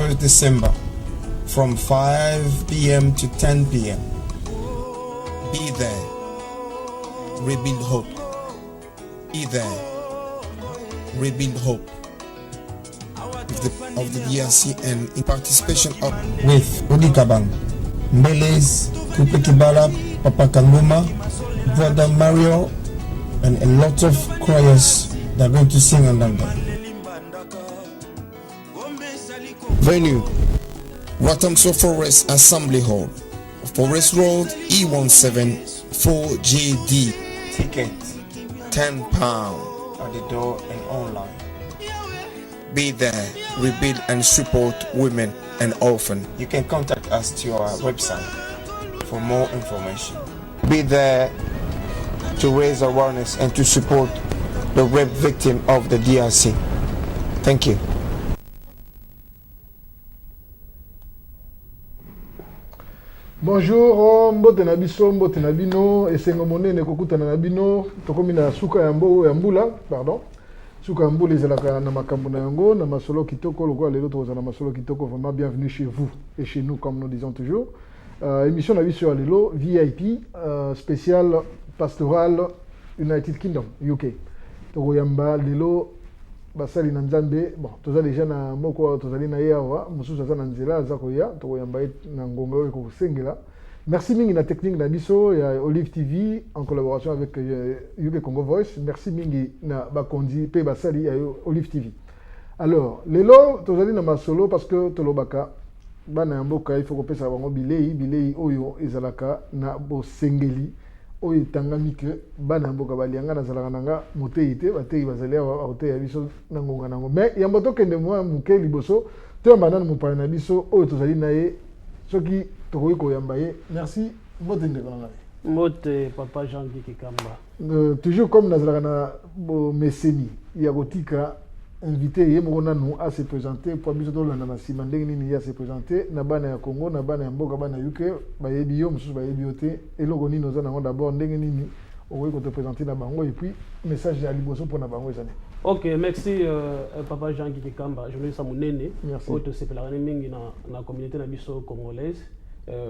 1st December from 5 p.m. to 10 p.m. Be there. Rebuild hope. Be there. Rebuild hope. Of the DRC and in participation with Odikabang, Mbelez, Kupe Kibala, Papa Kangoma, Brother Mario, and a lot of choirs that are going to sing on them. Venue, Watamso Forest Assembly Hall, Forest Road, E17 4JD. Ticket, £10 at the door and online. Be there, rebuild and support women and orphans. You can contact us to our website for more information. Be there to raise awareness and to support the rape victim of the DRC. Thank you. Bonjour, mbote na biso, mbote na bino, esengo monene kokutana na bino, tokomi na suka ya mbula, pardon. Suka mbula ezalaka na makambo na yango, na masolo kitoko, lokola lelo tokozala na masolo kitoko, vraiment bienvenue chez vous et chez nous comme nous disons toujours. Émission na biso ya lelo VIP spécial pastoral United Kingdom UK. Tokoyamba lelo basali na Nzambe, bon, toza déjà na moko tozali na yawa, mususu aza na nzela aza koya, tokoyamba na ngonga oyo kokosengela. Merci mingi na technique na biso ya Olive TV en collaboration avec UK Congo Voice. Merci mingi na bakondi pe basali ya Olive TV. Alors, lelo tozali na masolo parce que tolobaka bana mboka il faut kopesa bango bilei oyo ezalaka na bosengeli oyo tangami ke bana mboka balianga nazalaka nanga motei te batei bazali awa ote ya biso na ngonga nango. Mais ya mboto kende mwa muke liboso to mbana mu pana biso oyo tozali na ye soki tokoki koyamba ye. Merci mbote ndeko na ngai. Mbote papa Jean-Guy Kikamba. Toujours comme nazalaka na bo meseni ya kotika invité ye moko nanu à se présenter pour biso tolanda na sima ndenge nini ya se présenter na bana ya Congo na bana ya mboka bana UK bayebi yo mosusu bayebi yo te eloko nini oza nango d'abord ndenge nini okoki kote présenter na bango et puis message ya liboso mpona bango ezali. Ok, merci papa Jean-Guy Kikamba, journaliste monene oyo tosepelaka mingi na communauté na biso congolaise.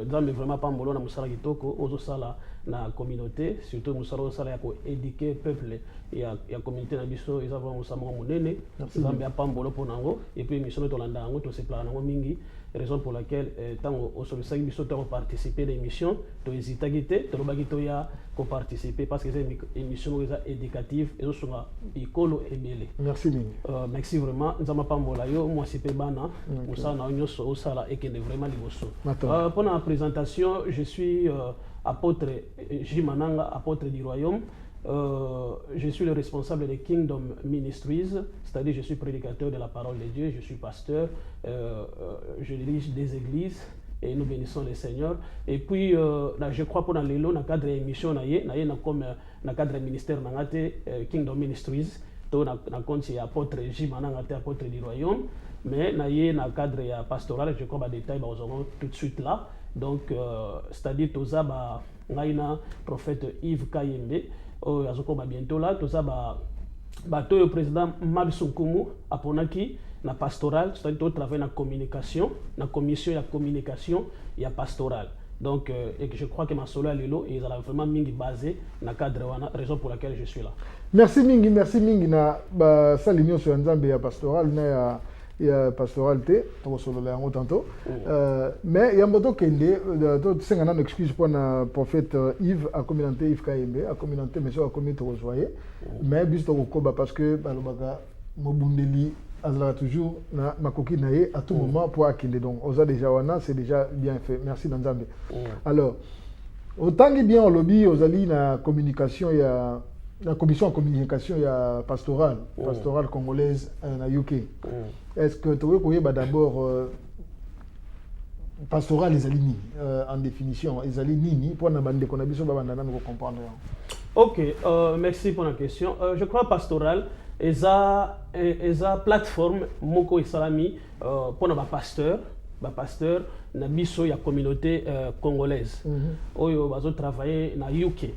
Nzambe vraiment pambolo na musala kitoko ozosala na communauté, surtout musala osala ya ko éduquer peuple ya communauté na biso eza vraiment musala monene. Nzambe apambolo ponango et puis mission tolanda yango tosepelaka nango mingi, raison pour laquelle tango osolisaki biso to participer à l'émission to hésitaki te tolobaki to ya ko participer parce que c'est une émission éducative et osonga ikolo ebele. Merci mingi. Merci vraiment nzamba pambola yo moi sipe bana musala na nyoso osala ekende vraiment liboso. Pour la présentation, je suis apôtre Jimananga, apôtre du royaume. Je suis le responsable de Kingdom Ministries, c'est-à-dire je suis prédicateur de la parole de Dieu, je suis pasteur, je dirige des églises et nous bénissons le Seigneur. Et puis, là, je crois pour dans le cadre de l'émission, comme dans le cadre du ministère Kingdom Ministries, na compte apôtre Jimananga, apôtre du royaume. Mais dans le cadre pastoral, je crois que les détails tout de suite là. Donc, c'est-à-dire que tout ça, prophète Yves Kayembe, bientôt là, tout ça, le président Mabsunkumu, Aponaki, na pastoral, c'est-à-dire que travaille dans la communication, dans la commission de communication, il y a pastoral. Donc, et je crois que ma solo est là, et ils ont vraiment basé dans le cadre, raison pour laquelle je suis là. Merci mingi na salimio sur Nzambe ya pastoral na ya pastoralité to solo la yango tantôt. Mais ya mboto kende to senga na excuse pour na prophète Yves a communauté Yves Kayembe a communauté monsieur a communauté rejoyer. Mais bis to koba parce que balobaka mobundeli azala toujours na makoki na ye à tout moment pour akinde donc oza déjà wana c'est déjà bien fait. Merci Nzambe. Alors autant bien au lobby ozali na communication ya la commission en communication pastorale congolaise na UK. Est-ce que tu veux d'abord pastoral les alignés en définition les alignés pour na bande qu'on a besoin de comprendre. Ok, merci pour la question. Je crois pastoral eza plateforme moko isalami pour na pasteur na biso ya communauté congolaise. Oyo bazo travailler na UK.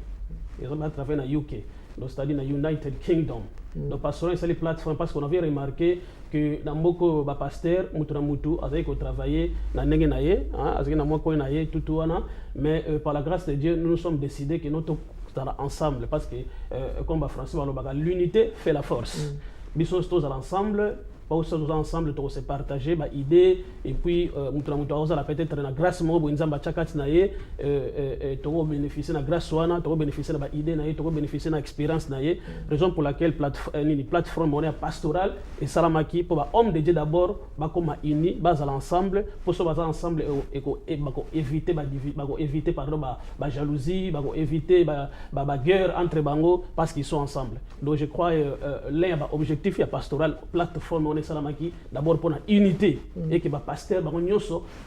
Ils ont travaillé na UK. donc c'est-à-dire dans United Kingdom. Donc pastoral c'est les plateformes parce qu'on avait remarqué que dans beaucoup de pasteurs mutu avec travailler dans ndenge na ye avec na moi ko na ye tout mais par la grâce de Dieu nous nous sommes décidés que notre ensemble parce que comme François l'unité fait la force. Biso tous ensemble pas tous ensemble to se partager ba idée et puis mutu la peut-être na grâce mo bo nzamba chakati na ye to bénéficier na grâce wana to bénéficier na ba idée na ye to bénéficier na expérience na ye raison pour laquelle plateforme on est pastorale et salamaki pour ba homme de Dieu d'abord ba comme uni base à l'ensemble pour so base ensemble et éviter éviter pardon ba jalousie ba éviter ba guerre entre bango parce qu'ils sont ensemble. Donc je crois l'un objectif ya pastoral plateforme Salamaki d'abord pour la unité et que les pasteurs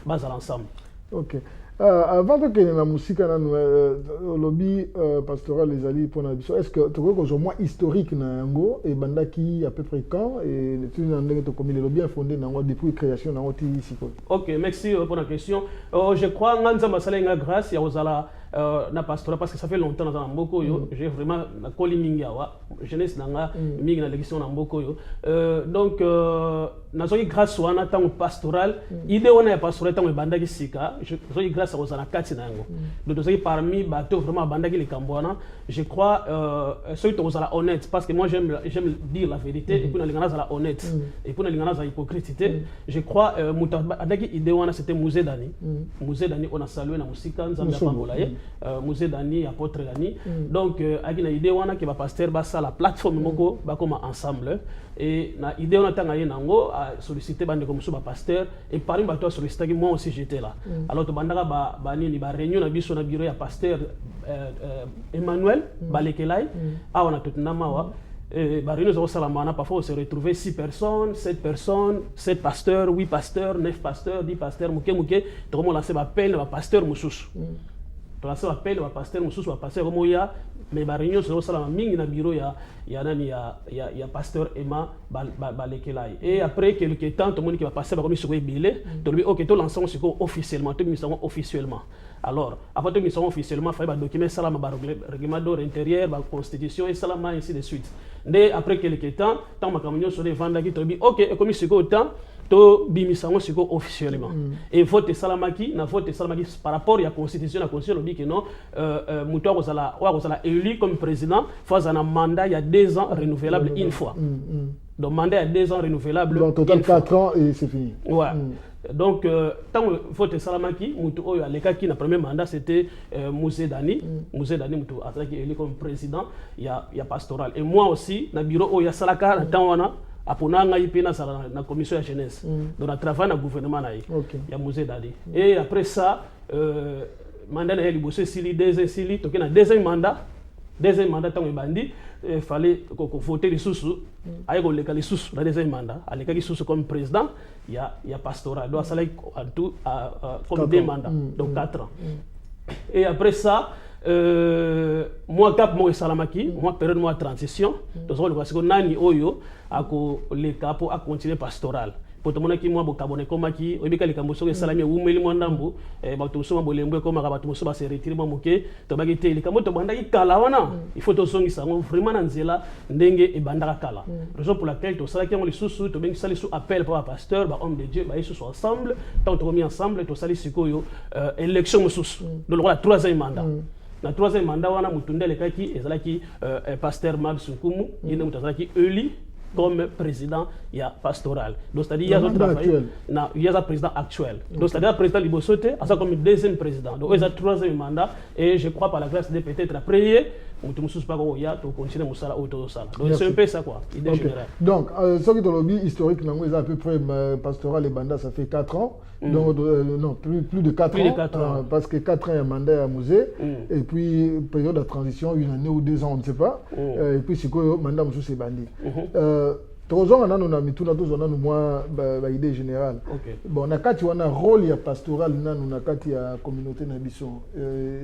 basent à l'ensemble. Ok. Avant que la musique le lobby pastoral les alliés pour la est-ce que tu vois que moins historique na ngo et banda qui à peu près quand et tu n'as comme le lobby a fondé depuis création na ici. Ok, merci pour la question. Je crois nganza masala nga grâce ya ozala na pastoral parce que ça fait longtemps dans Mboko yo j'ai vraiment na koli mingi awa jeunesse nanga mingi na l'élection na Mboko yo donc nazoki grâce wana tango pastoral idée wana ya pastoral tango bandaki sika nazoki grâce aux na kati na yango donc nazoki parmi bato vraiment bandaki les kambwana je crois ceux qui sont honnête parce que moi j'aime dire la vérité et puis na lingana za honnête et puis na lingana za hypocrite je crois mutadaki idée wana c'était Musée Dani on a salué na musika nzambe pambola ye Musée Dani apôtre Dani donc agina idée wana que ba pasteur ba la plateforme moko ba comme ensemble et na idée on attend aye nango solliciter bande comme ça ba pasteur et parmi ba toi solliciter moi aussi j'étais là alors to bandaka ba nini ba réunion na biso na bureau ya pasteur Emmanuel Balekelai a on a tout namawa réunion salamana parfois on se retrouver 6 personnes 7 personnes 7 pasteurs 8 pasteurs 9 pasteurs 10 pasteurs muke to comment lancer ba appel ba pasteur mususu to lancer ba appel ba pasteur mususu ba pasteur comme ya mais ba réunion so salama mingi na bureau ya nani ya pasteur Emma Balekelai et après quelques temps tout le monde qui va passer ba comme sur bilé to lui OK to lancer officiellement to mission officiellement alors avant de mission officiellement fallait ba document salama ba règlement d'ordre intérieur ba constitution et salama ainsi de suite dès après quelques temps tant ma camion sur les vendre qui to bi OK et comme c'est autant to bimisango siko officiellement et vote salamaki par rapport à la constitution dit que non muto wa kozala élu comme président faut un mandat il y a 2 ans renouvelable une fois donc mandat il y a 2 ans renouvelable donc total 4 ans et c'est fini ouais donc tant vote salamaki muto oyo aleka ki na premier mandat c'était Musée Dani muto ataki élu comme président il y a pastoral et moi aussi na bureau oyo ya salaka na tangwana apona ngai pe na sala na commission de jeunesse donc na travail na gouvernement na ya Musée Dani et après ça mandat na liboso sili deuxième toke na deuxième mandat tango bandi fallait voter les sous ayo ko leka les sous na deuxième mandat aleka ki sous comme président il y a pastoral donc ça en tout comme 2 mandats donc 4 ans et après ça moi cap mo salamaki moi période moi transition donc parce que nani oyo ako le capo a continuer pastoral pour tout le monde qui moi bokabone comme qui obika le kamboso ke salami umeli mo ndambu ba to so mabolembo comme ba to so ba se retirer mo moke to ba gite le kamoto banda ki kala wana il faut to songi sango vraiment na nzela ndenge e banda kala raison pour laquelle to sala ki mo le susu to bengi sali sous appel pour pasteur ba homme de Dieu ba yesu ensemble tant to mis ensemble to sali sikoyo élection mususu donc la 3e mandat na 3e mandat wana mutundele kaki ezalaki pasteur Mab Sunkumu yene mutazalaki élu comme président il y a pastoral donc c'est-à-dire il y a un président actuel donc c'est-à-dire président Libosote a ça comme 2e président donc il y a 3e mandat et je crois par la grâce de peut-être après mutu mususu pas ko ya to continuer musala auto sala donc c'est un peu ça quoi idée générale donc ce qui est lobby historique nango est à peu près pastoral et banda ça fait 4 ans donc non plus de 4 ans parce que 4 ans il y a mandat à musée et puis période de transition 1 année ou 2 ans on ne sait pas et puis c'est quoi mandat mususu c'est bandi tozonga nanu na mituna tozona nu moi ba idée générale bon na kati wana rôle ya pastoral nanu na kati ya communauté na biso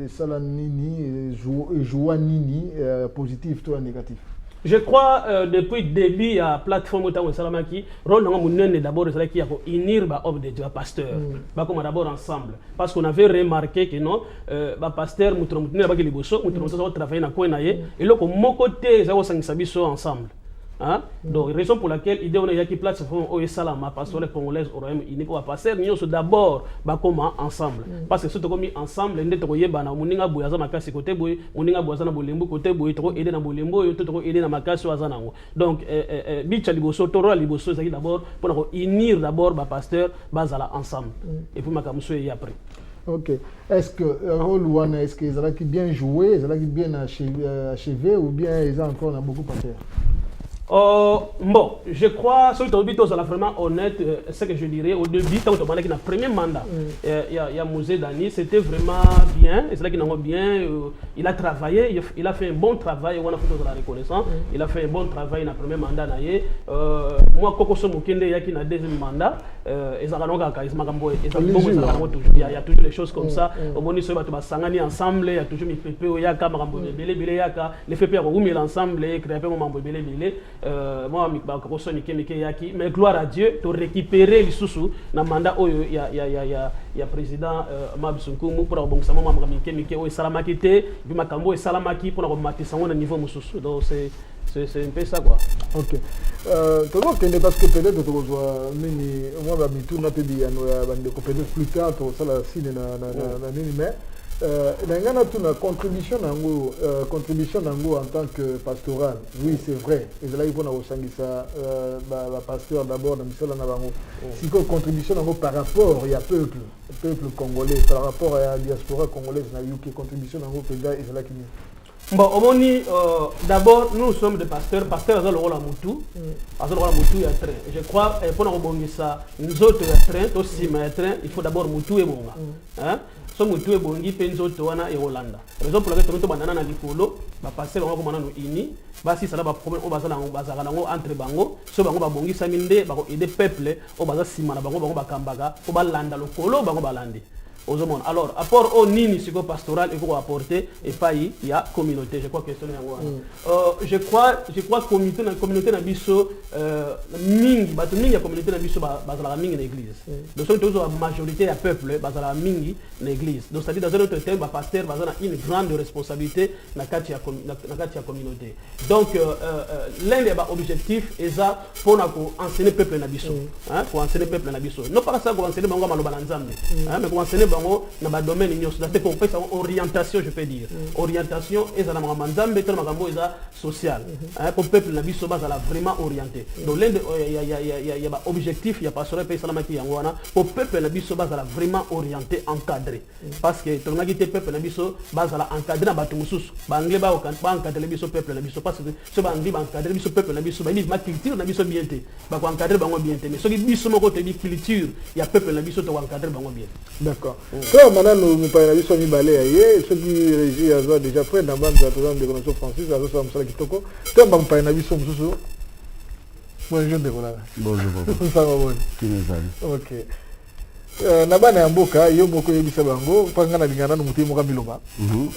sala nini joie nini positif to négatif Je crois depuis le début à la plateforme où Salamaki, rôle d'abord c'est qui a unir l'homme de Dieu, pasteur, comme d'abord ensemble, parce qu'on avait remarqué que non, pasteur, nous travailler dans coin et là comme mon côté, ça va s'engager ensemble. Hein? Donc, raison pour laquelle l'idée on a qui plateforme au Salama, pasteur congolaise au Royaume-Uni pour passer, nous sommes d'abord comment ensemble. Parce que surtout comme ensemble, nous devons y bana muninga boyaza makasi côté boy, muninga boyaza na bolembo côté boy, trop aider na bolembo, trop aider na makasi wazana ngo. Donc, bicha liboso, toro liboso, c'est d'abord pour unir d'abord ba pasteur bazala ensemble. Et puis makamuso y après. Ok. Est-ce que rôle Wana, est-ce qu'ils ont bien joué, ils ont bien achevé ou bien ils ont encore beaucoup à faire? Bon, je crois, sur le but, vraiment honnête, ce que je dirais, au début, quand on a le premier mandat, il y a Mosé Dani, c'était vraiment bien, et c'est là qu'il a bien, il a travaillé, il a fait un bon travail, on a fait de la reconnaissance, il a fait un bon travail dans le premier mandat. Moi, Koko Somokende, il y a qui a deuxième mandat, il y a toujours les choses comme ça, au moment où ils sont ensemble, il y a toujours les FP, les FP ont ensemble, les créés moi mais gloire à Dieu de récupérer les sous dans le mandat où il y a président Mabsunkumu pour bon ça moi mike o salamaki puis makambo et salamaki pour rematissa au niveau mususu donc c'est un peu ça quoi. OK. Tout le parce que peut-être que moi ba mitu na pebi ya bande ko peut-être plus tard to ça la signe na nini mais l'engana tout la contribution en tant que pastoral, oui c'est vrai. Et là il faut nous sangisa pasteur d'abord dans misala na bango. Si que contribution par rapport il y a peuple congolais par rapport à la diaspora congolaise na UK contribution en pega et c'est là qui bon, d'abord, nous sommes des pasteurs. Pasteurs, ils ont le rôle à Moutou. Ils ont le rôle à Moutou et à train. Je crois, pour nous rebondir ça, nous autres, il faut d'abord Moutou et Bonga. So Moutou et Bongi, Penzo, Toana et Hollanda. Raison pour laquelle nous avons dit que passer on va ini basi ça va problème au bazala entre bango so bango ba bongi saminde ba aider peuple au bazala simana bango ba kambaga au balanda lokolo bango balandi. Alors, apport au nini pastoral il faut apporter et pas il y a communauté. Je crois que je crois communauté na biso mingi ba mingi ya communauté na biso ba la mingi na église. Donc c'est toujours la majorité ya peuple ba la mingi na église. Donc ça dit dans un autre terme ba pasteur ba une grande responsabilité na kati ya communauté. Donc l'un des objectifs est ça pour enseigner peuple na biso, hein, pour enseigner peuple na biso. Non pas ça pour enseigner bango maloba na nzambe, hein, mais pour enseigner dans le domaine c'est qu'on fait orientation, je peux dire orientation et ça social pour le peuple la vie vraiment orienté. Donc l'un il y a objectif il y a pas sur le pays salamaki pour le peuple la vie vraiment orienté encadré parce que ton agité peuple la vie encadré dans bateau mususu anglais ba encadrer le biso peuple la vie parce que ce anglais ba encadrer biso peuple la vie ba ni ma culture na biso bien té ba encadrer bango bien té mais ce qui biso moko te bi culture il y a peuple la vie to encadrer bango bien. D'accord. Quand maintenant nous parlons de Somi Balé, ceux qui régissent déjà près dans la bande de connaissance française, ils sont en Kitoko. Quand nous parlons de Somi Balé, bonjour Dekola. Bonjour. Ça va bon. Ok. Nabana ya mboka yo moko yebisa bango panga na lingana no mutimo ka biloba.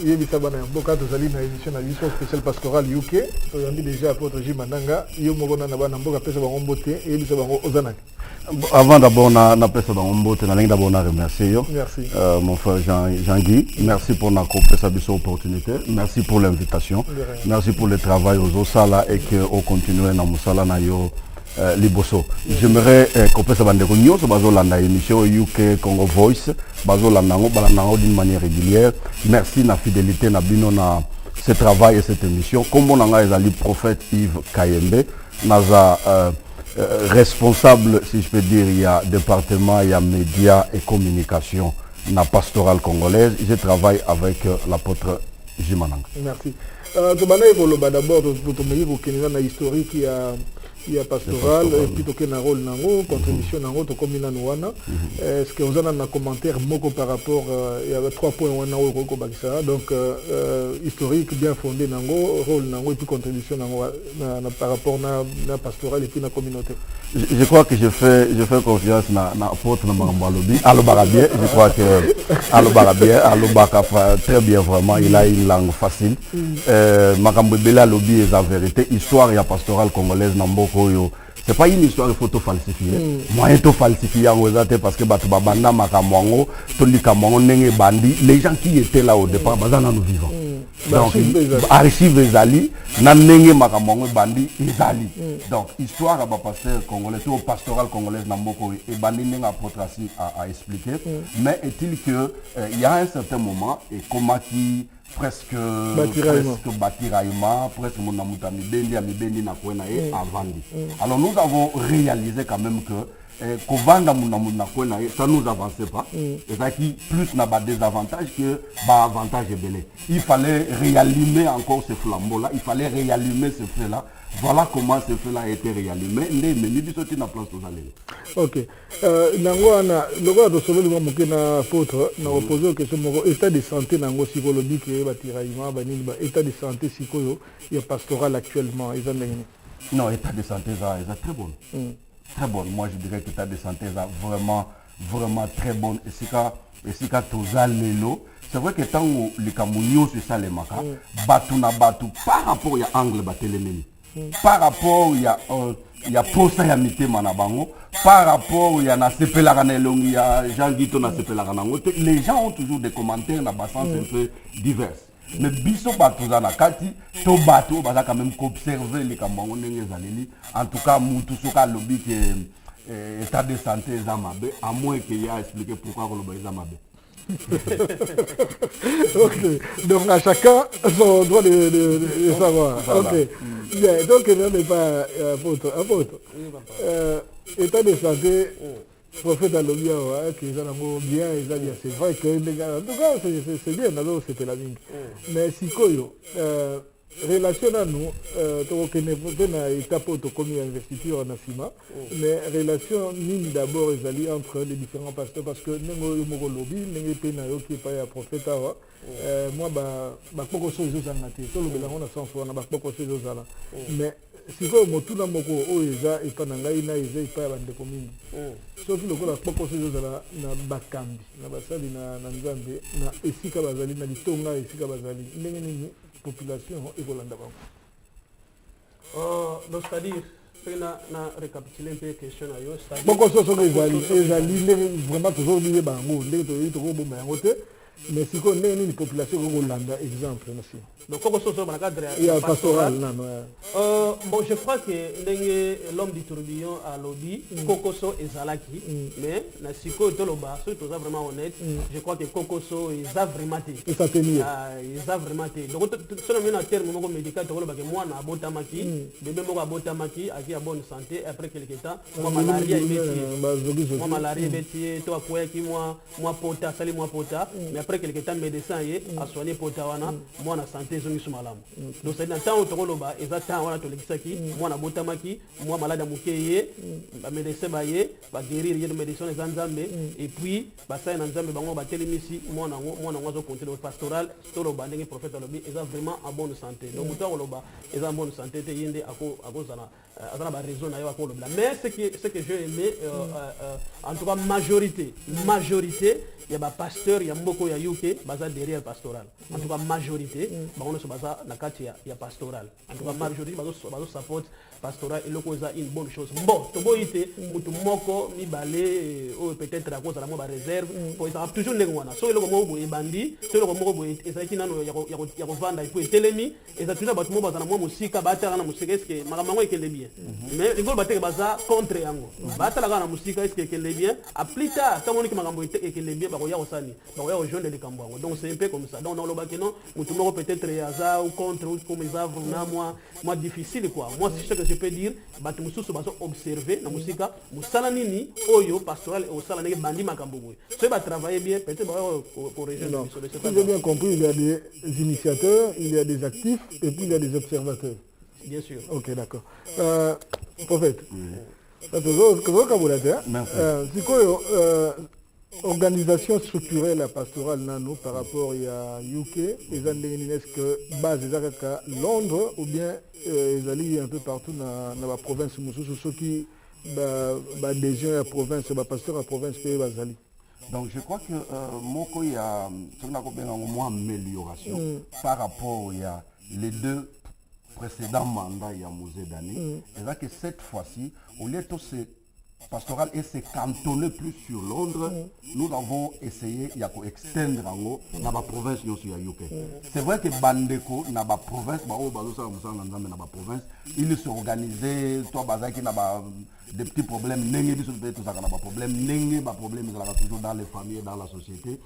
Yebisa bana ya mboka to zali na émission na émission spéciale pastorale UK. To yandi déjà apôtre Jimananga yo moko na bana mboka pesa bango mbote yebisa bango ozanaki. Avant d'abord, na pesa d'abord na remercier yo. Merci. Mon frère Jean-Guy, merci pour la opportunité, merci pour l'invitation, merci pour le travail aux Osala et qu'on continue dans Moussala na yo liboso. J'aimerais qu'on puisse bande réunion sur bazolanda émission UK Congo Voice, bazolanda ngo d'une manière régulière. Merci na fidélité na bino na ce travail et cette émission. Comme on a ezali prophète Yves Kayembe, naza responsable, si je peux dire, il y a département, il y a médias et communication, la pastorale congolaise. Je travaille avec l'apôtre Jimananga. Merci. D'abord, pour te historique, il y a pastoral et puis toke na rôle nango contribution nango to comme na wana est-ce que vous avez un commentaire moko par rapport il y a 3 points wana ko bakisa donc historique bien fondé nango rôle nango et puis contribution nango par rapport na pastoral et puis na communauté. Je crois que je fais confiance na apôtre na Marambalobi Alobarabien. Je crois que Alobarabien Alobaka très bien vraiment, il a une langue facile. Marambobela Lobi est la vérité, histoire ya pastorale congolaise na mboko yo. C'est pas une histoire photo falsifiée. Moyen to falsifier en osate parce que batu babanda makamwango to likamwango nenge bandi, les gens qui étaient là au départ bazana nous vivants. Donc archive ezali na nenge makamwango bandi ezali. Donc histoire ba pasteur congolais ou pastoral congolaise na mboko et bandi nenge apôtre a expliqué, mais est-il que il y a un certain moment et comment qui presque Batiraïma, presque mon amutami bendi amibendi na kwena e avandi. Alors nous avons réalisé quand même que Kovanda na kwena ça nous avançait pas. Et ça qui plus n'a pas des avantages que bah avantage belé. Il fallait réallumer encore ce flambeau là, il fallait réallumer ce feu là. Voilà comment ce feu là a été réallumé. Mais nous sommes na place aux allées. OK. Nangwana logo to solo liwa mukena apôtre na opposé aux questions moko état de santé nango psychologique et batiraïma banini ba état de santé sikoyo ya pastoral actuellement ils ont ndengeni. Non, état de santé ça très bon. Très bonne. Moi je dirais que l'état de santé ça vraiment très bonne et c'est quand toza lelo. C'est vrai que tant les camounios sur ça les maka batu na batu par rapport ya angle batelemeni. Par rapport il y a posta ya mitema na bango, par rapport il y a na sepelaka na elongi ya Jean Guito na sepelaka na ngote, les gens ont toujours des commentaires na bassin un peu divers. Mais biso batu za na kati to batu baza quand même observer les kambango ndenge zaleli. En tout cas mutu soka lobi que état de santé za mabe à moins qu'il y a expliqué pourquoi ko loba za mabe. Ok, donc à chacun son droit de savoir. Voilà. Ok, bien, donc il n'est pas apôtre. État de santé, prophète Alobia, qui est bien, c'est vrai que en tout cas c'est bien, c'était la ligne. Mais si Koyo, relation à nous, na étape comme investiture en Asima, mais relation mine d'abord est entre les différents pasteurs parce que nous avons lobby, nous avons qui pas un prophète moi bah beaucoup de choses ont été tout le monde a sens on a beaucoup de choses là mais si quoi motu na moko o eza et pas ngai na eza pas bande commune sauf le ko beaucoup de choses là na bakambi na basali na nzambe na esika bazali na litonga esika bazali ndenge nini population ekolanda bango. Donc c'est-à-dire na récapituler un peu question na yo c'est-à-dire beaucoup de choses ezali vraiment toujours lié bango ndenge to ko bomba yango te mais si ko ndenge ni population ko landa exemple na si donc comment ça dans le cadre ya pastoral bon je crois que l'homme du tourbillon a lobby kokoso ezalaki mais na siko to loba so to vraiment honnête je crois que kokoso eza vraiment té ça tenir eza vraiment té donc selon un terme moko médical to loba que moi na botamaki bébé moko botamaki aki a bonne santé après quelque temps moi malaria ebeti moi malaria ebeti to akoya ki moi pota sali moi pota mais après quelque temps médecin a soigné pota wana moi na santé zongi malamu donc c'est dans temps to loba ezata wana to lekisaki moi na botamaki moi malade mukeye ba médecin ba ye ba guérir ye médecin les nzambe et puis ba sa na nzambe bango ba telemisi moi na zo continuer pastoral to loba ndenge prophète lobi eza vraiment en bonne santé donc muto loba eza en bonne santé te yende ako zana azana ba raison na yo ako loba mais ce que j'ai aimé en tout cas majorité il y a ba pasteur ya mboko ya UK baza derrière pastoral en tout cas majorité bango so baza na kati ya pastoral en tout cas majorité bazo support pastoral et lokoza une bonne chose bon to boyite mutu moko mibale ou peut-être à cause de la ba réserve pour ça toujours ndenge wana so eloko moko boye bandi so eloko moko boye ezaki nano ya ko vanda ipo telemi eza toujours batu mo baza na mo musika batala na musika est-ce que makambo ekele bien mais rigolo bateke baza contre yango batala na musika est-ce que ekele bien a plus tard tant moni makambo ekele bien bakoya osani bakoya rejoindre les kambo donc c'est un peu comme ça donc on loba que non mutu moko peut-être yaza ou contre ou comme ça vraiment moi difficile quoi moi c'est ce que je peux dire batu mususu bazo observer na musika musala nini oyo pastoral au sala nenge bandi makambo boy so ba travailler bien peut-être ba pour rejoindre sur si j'ai bien compris il y a des initiateurs il y a des actifs et puis il y a des observateurs bien sûr ok d'accord Prophète. Organisation structurelle pastorale nano par rapport à UK, est-ce que base de Londres ou bien ils un peu partout dans la province, ceux qui adhésion à la province, pasteur à la province, donc je crois que il y a une amélioration par rapport à les deux précédents mandats il y a Mosé d'année. Et là que cette fois-ci, au lieu de ce pastoral et se cantonner plus sur Londres, nous avons essayé d'extendre dans la province de UK. C'est vrai que Bandeko, dans la province, ils sont organisés, des petits problèmes, problèmes toujours dans les familles, dans la société,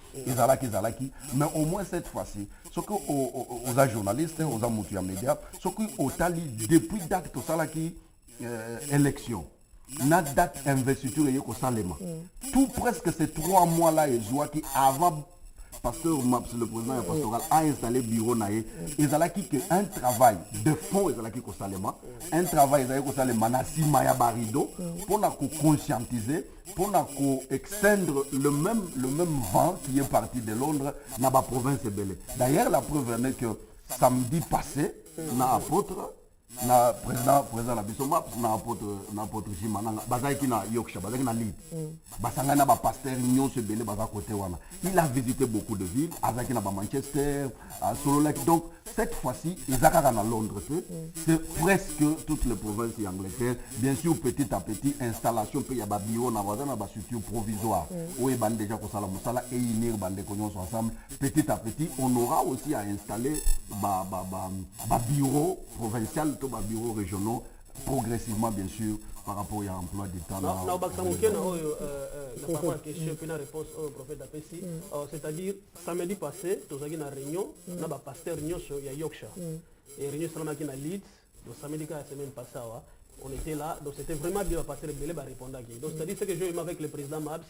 mais au moins cette fois-ci, ce que aux journalistes, aux médias, ce que aux tali depuis date tout ça qui élection. Na date investiture et tout presque ces 3 mois là et qui avant pasteur Maps le président pastoral a installé bureau naé ils allaient que un travail de fond ils allaient que Salema un travail ils allaient que Salema na Simaya Barido pour na conscientiser pour na extendre le même vent qui est parti de Londres dans la province de Belé. D'ailleurs la preuve est que samedi passé na apôtre na président la bisomap na apôtre Jimananga bazaki na Yorkshire bazaki na Leeds basanga na ba pasteur nyonso belé baza côté wana il a visité beaucoup de villes azaki na ba Manchester à Sololek. Donc cette fois-ci izaka na Londres c'est presque toutes les provinces d'Angleterre. Bien sûr petit à petit installation pe ya ba bureau na ba structure provisoire où est bande déjà ko sala musala et unir bande ko nyonso ensemble. Petit à petit on aura aussi à installer ba bureau provincial, ba bureaux régionaux progressivement bien sûr par rapport à l'emploi du temps. Réponse au prophète Apessi, c'est-à-dire samedi passé, nous avons une réunion, nous avons un pasteur à Yorkshire. Et réunion qui à Leeds, donc samedi la semaine passée, on était là, donc c'était vraiment bien le pasteur Belé répondre. Donc c'est-à-dire ce que j'ai eu avec le président Mabs,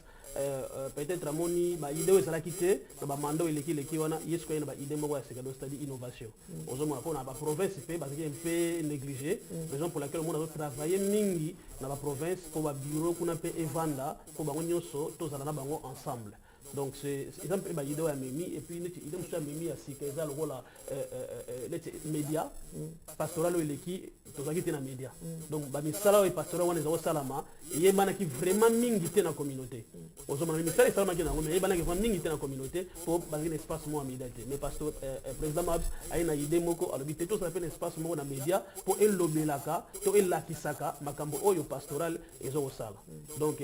peut-être à mon idée où ça l'a quitté, dans le mandat il est qui wana, il y a une idée moi c'est-à-dire innovation. Aux hommes on a la province parce qu'il est un peu négligé, raison pour laquelle on a travaillé mingi dans la province pour un bureau qu'on a fait vendre pour bango nyonso tous allons bango ensemble. Donc c'est un peu l'idée à Mimi et puis il est Mimi à Sikeza le rôle les médias pastoral et l'équipe tous qui étaient dans les médias. Donc bah misala et pastoral on les a salama il y a bana qui vraiment mingi dans la communauté. Aux hommes misala salama qui na mais il y a bana qui vraiment mingi dans la communauté pour baser un espace moi médiaté. Mais pasteur président Mabs a une idée moko alors bité tout ça fait un espace moi dans les médias pour el lobelaka to el lakisaka makambo oyo pastoral et zo sala. Donc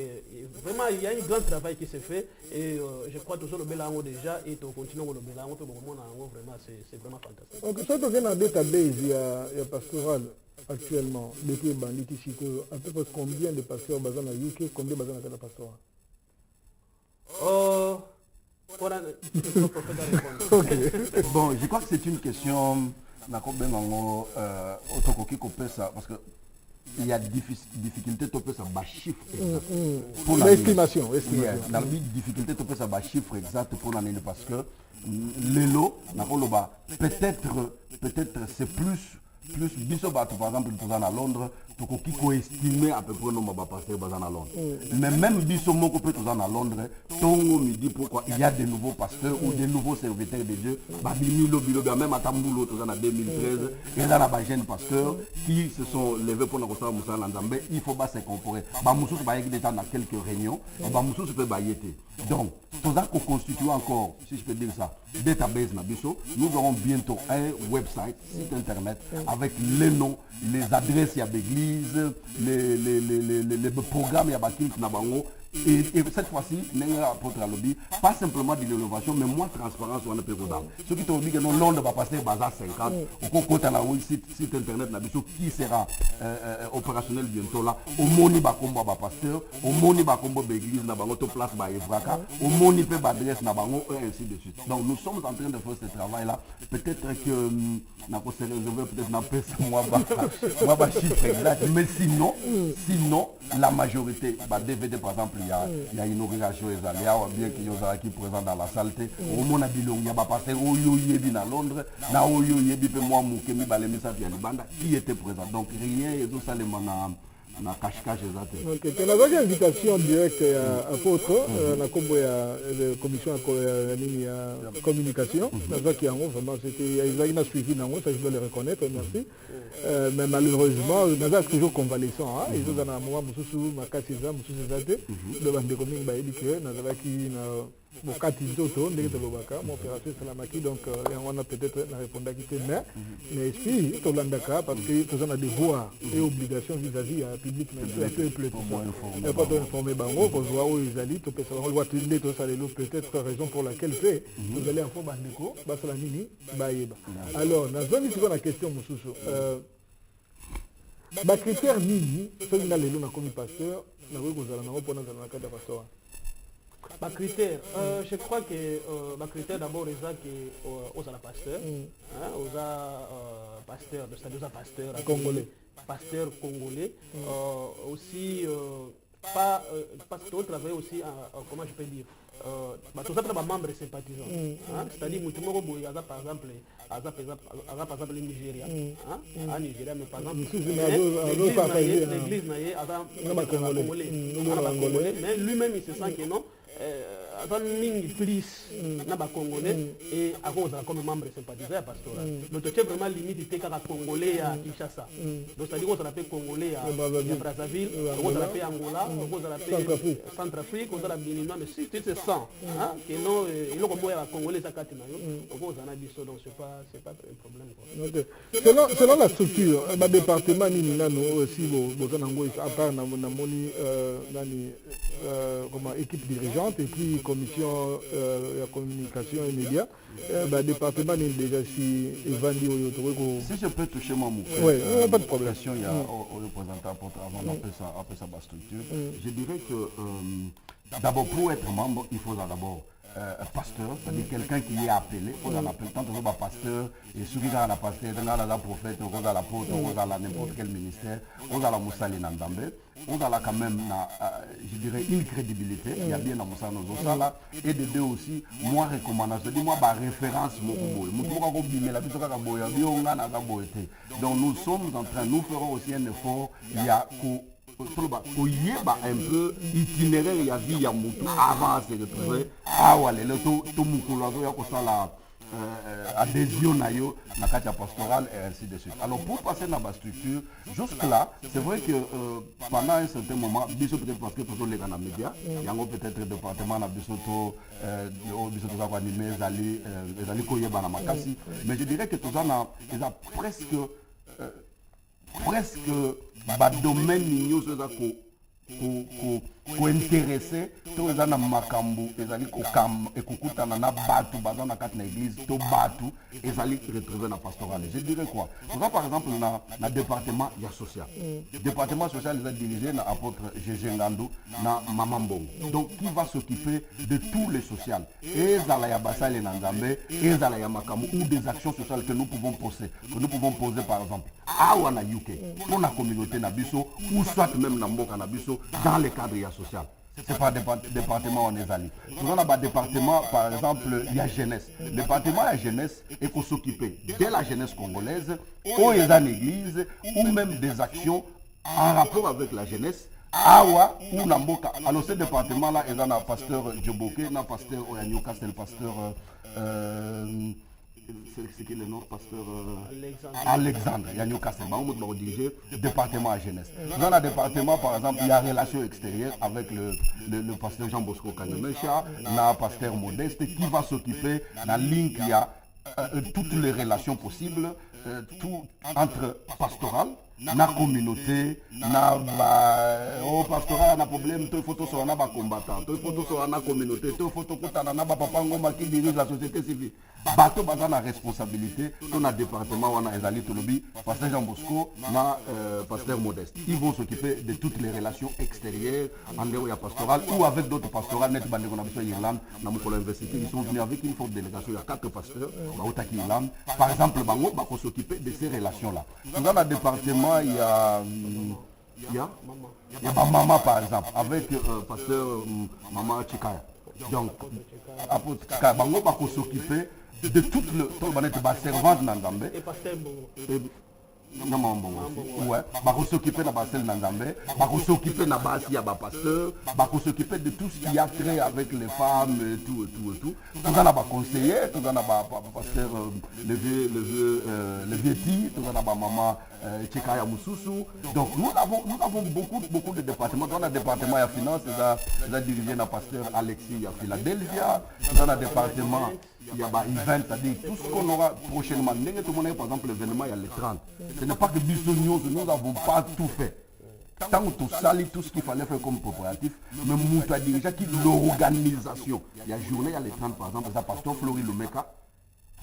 vraiment il y a un grand travail qui se fait et je crois toujours le Bélango déjà et tu continues le Bélango tout le monde vraiment c'est vraiment fantastique. Donc ça tu viens database il y a pastoral actuellement depuis Banditi Chico à peu près combien de pasteurs basés en UK, combien basés dans la pastoral? Bon, je crois que c'est une question parce que il y a difficulté de faire ça chiffre exact pour l'estimation dans la difficulté de faire ça chiffre exact pour l'année parce que l'élo peut-être c'est plus biso par exemple à Londres qui faut estimer à peu près nos passer à Londres mais même biso moko peut à Londres tongo midi pourquoi il y a des nouveaux pasteurs ou des nouveaux serviteurs de Dieu même à Tamboulo en 2013 il y a des jeunes pasteurs qui se sont levés pour nous construire Moussa Nzambe. Il faut pas se comparer Moussa se bailler dans quelques réunions Moussa se peut bailler donc tout ça qu'on constitue encore si je peux dire ça database na biso. Nous aurons bientôt un website site internet avec les noms les adresses il y a d'église les programmes il y a bakil na bango. Et cette fois-ci, pas simplement de l'innovation, mais moins transparence sur le pays. Ceux qui t'ont dit que non, Londres va passer à 50, au côté de la site internet, qui sera opérationnel bientôt là, au moni va combo pasteur, au moni va combo d'église, na bango to place ba evraka, au moni peut adresse na bango et ainsi de suite. Donc nous sommes en train de faire ce travail là. Peut-être que n'a pas réservé peut-être n'a pas moi chiffre exact, mais sinon la majorité DVD par exemple il y a une inauguration bien qu'il y a qui présent dans la salle au monde il y a passer oyo yebi na Londres na oyo yebi pe moi mukemi balemi sa bien banda qui était présent donc rien et tout ça les na cache-cache exact. OK, tu as une invitation directe à apôtre na kombo ya commission ya communication. Naza qui en vraiment c'était ils ont suivi nango, ça je dois le reconnaître, merci. Mais malheureusement, naza toujours convalescent hein, ils ont na moi mususu makasi za mususu zate de bande commune ba yedi que naza qui na bokati nzoto ndenge tolobaka mon opération salamaki donc on a peut-être na répondre qui mais si tolandaka parce que tous on a devoir et obligation vis-à-vis à public mais peuple et pas informer bango ko zoa o izali to pesa on doit tendre to salelo peut-être raison pour laquelle fait vous allez informer bandeko basala nini bayeba alors na zone c'est la question mususu ba critère nini soki na lelo na komi pasteur na ko kozala na opona na cadre pasteur. Critères, je crois que critères d'abord c'est ça que aux pasteur, aux pasteur, c'est-à-dire aux pasteurs congolais, pasteur congolais, aussi pas parce que travaille aussi comment je peux dire tout ça pour membres sympathisants, c'est-à-dire mutu moko boye aza par exemple le Nigeria, en Nigeria mais par exemple l'église naie aza congolais, mais lui-même il se sent que non avant mingi plus na ba congolais et à cause comme membre sympathisant à pastoral donc tu es vraiment limite t'es qu'à congolais à Kinshasa donc c'est à dire qu'on s'appelle congolais à Brazzaville on s'appelle Angola on s'appelle Centrafrique on s'appelle Bénin mais si tu te sens que non il est comme congolais ça carte nayo on s'en a dit ça donc c'est pas un problème quoi. Selon la structure ba département ni nano aussi bozana ngo à part na moni nani comment équipe dirigeante et puis commission la communication et médias département est déjà si je peux toucher mon mot pas de problème il y a au représentant avant d'appeler ça ma structure je dirais que d'abord pour être membre il faut d'abord pasteur, c'est-à-dire quelqu'un qui est appelé, on a appelé tant que pasteur, et ceux qui ont la pasteur, on a la prophète, on a l'apôtre, on a n'importe quel ministère, on a la Moussali Nandambe, on a quand même, je dirais, une crédibilité, il y a bien la Moussali Nandambe, et de deux aussi, moi recommandation, c'est-à-dire moi ma référence, donc nous sommes en train, nous ferons aussi un effort, il y a un peu itinéraire il y a vie à Moutou avant de se retrouver tout Moukoulozo ya kosala adhésion na yo na katia pastoral et ainsi de suite. Alors pour passer dans ma structure jusque là c'est vrai que pendant un certain moment biso peut-être parce que tous les gars dans les médias yango peut-être département na biso to za ko animer zali koyeba na makasi mais je dirais que tout ça ils a presque domaine nyonso eza kointéresse to eza na makambo ezali ekokutana na bato baza na kati na église to bato ezali retrouvé na pastoral. Je dirais quoi par exemple na département ya social département social eza dirigé na apôtre Gégé Ngandou na Mama Mbongo donc qui va s'occuper de tout le social ezala ya basale na nzambe ezala ya makambo ou des actions sociales que nous pouvons poser par exemple awa na UK pour la communauté na biso ou soit même na mboka na biso dans le cadre social. C'est pas département on est allé. Nous avons un département par exemple il y a jeunesse. Le département de la jeunesse est pour s'occuper de la jeunesse congolaise ou les églises ou même des actions en rapport avec la jeunesse. Awa ou Namboka. Alors ce département là est un pasteur Djoboké, un pasteur Oyanyuka, c'est le pasteur c'est qui le nom pasteur Alexandre Yanyo Kassema, on va diriger le département à jeunesse. Dans le département, par exemple, il y a relations extérieures avec le pasteur Jean Bosco Kanyemecha, le pasteur Modeste, qui va s'occuper de la ligne qui a toutes les relations possibles tout entre pastoral, na communauté, na pastoral na problème, il faut que na ba combattant, il faut que na communauté, il faut que na ba papa ngoma qui dirige la société civile. Bato baza na responsabilité, on a département on a ezali tolobi, pasteur Jean Bosco, na pasteur Modeste. Ils vont s'occuper de toutes les relations extérieures en dehors ya pastoral ou avec d'autres pastorales net bande qu'on a besoin Irlande, na Mokolo Université, ils sont venus avec une forte délégation, il y a 4 pasteurs, ba otaki Irlande. Par exemple, bango ba s'occuper de ces relations là. Dans le département il y a Maman par exemple avec pasteur Maman Chikaya. Donc apôtre Chikaya bango ba s'occuper de toute le servante Nandambe. Et pasteur Ouais, s'occuper de Basel Nanzambe, s'occuper de basi à pasteur, s'occuper de tout ce qui a trait avec les femmes et tout. Tout ça n'a pas conseiller, tout ça n'a pas pasteur le vieux tout ça n'a pas maman Tchekaya Moussousou. Donc nous avons beaucoup de départements. Dans le département de finance, c'est dirigé par pasteur Alexis à Philadelphia. Dans le département il y a un event, c'est-à-dire tout ce qu'on aura prochainement. Par exemple, l'événement, il y a les 30. Ce n'est pas que nous n'avons pas tout fait. Tant que tout sali, tout ce qu'il fallait faire comme coopératif, mais nous avons déjà l'organisation. Il y a une journée, il y a les 30 par exemple, c'est pasteur Flori Lumeka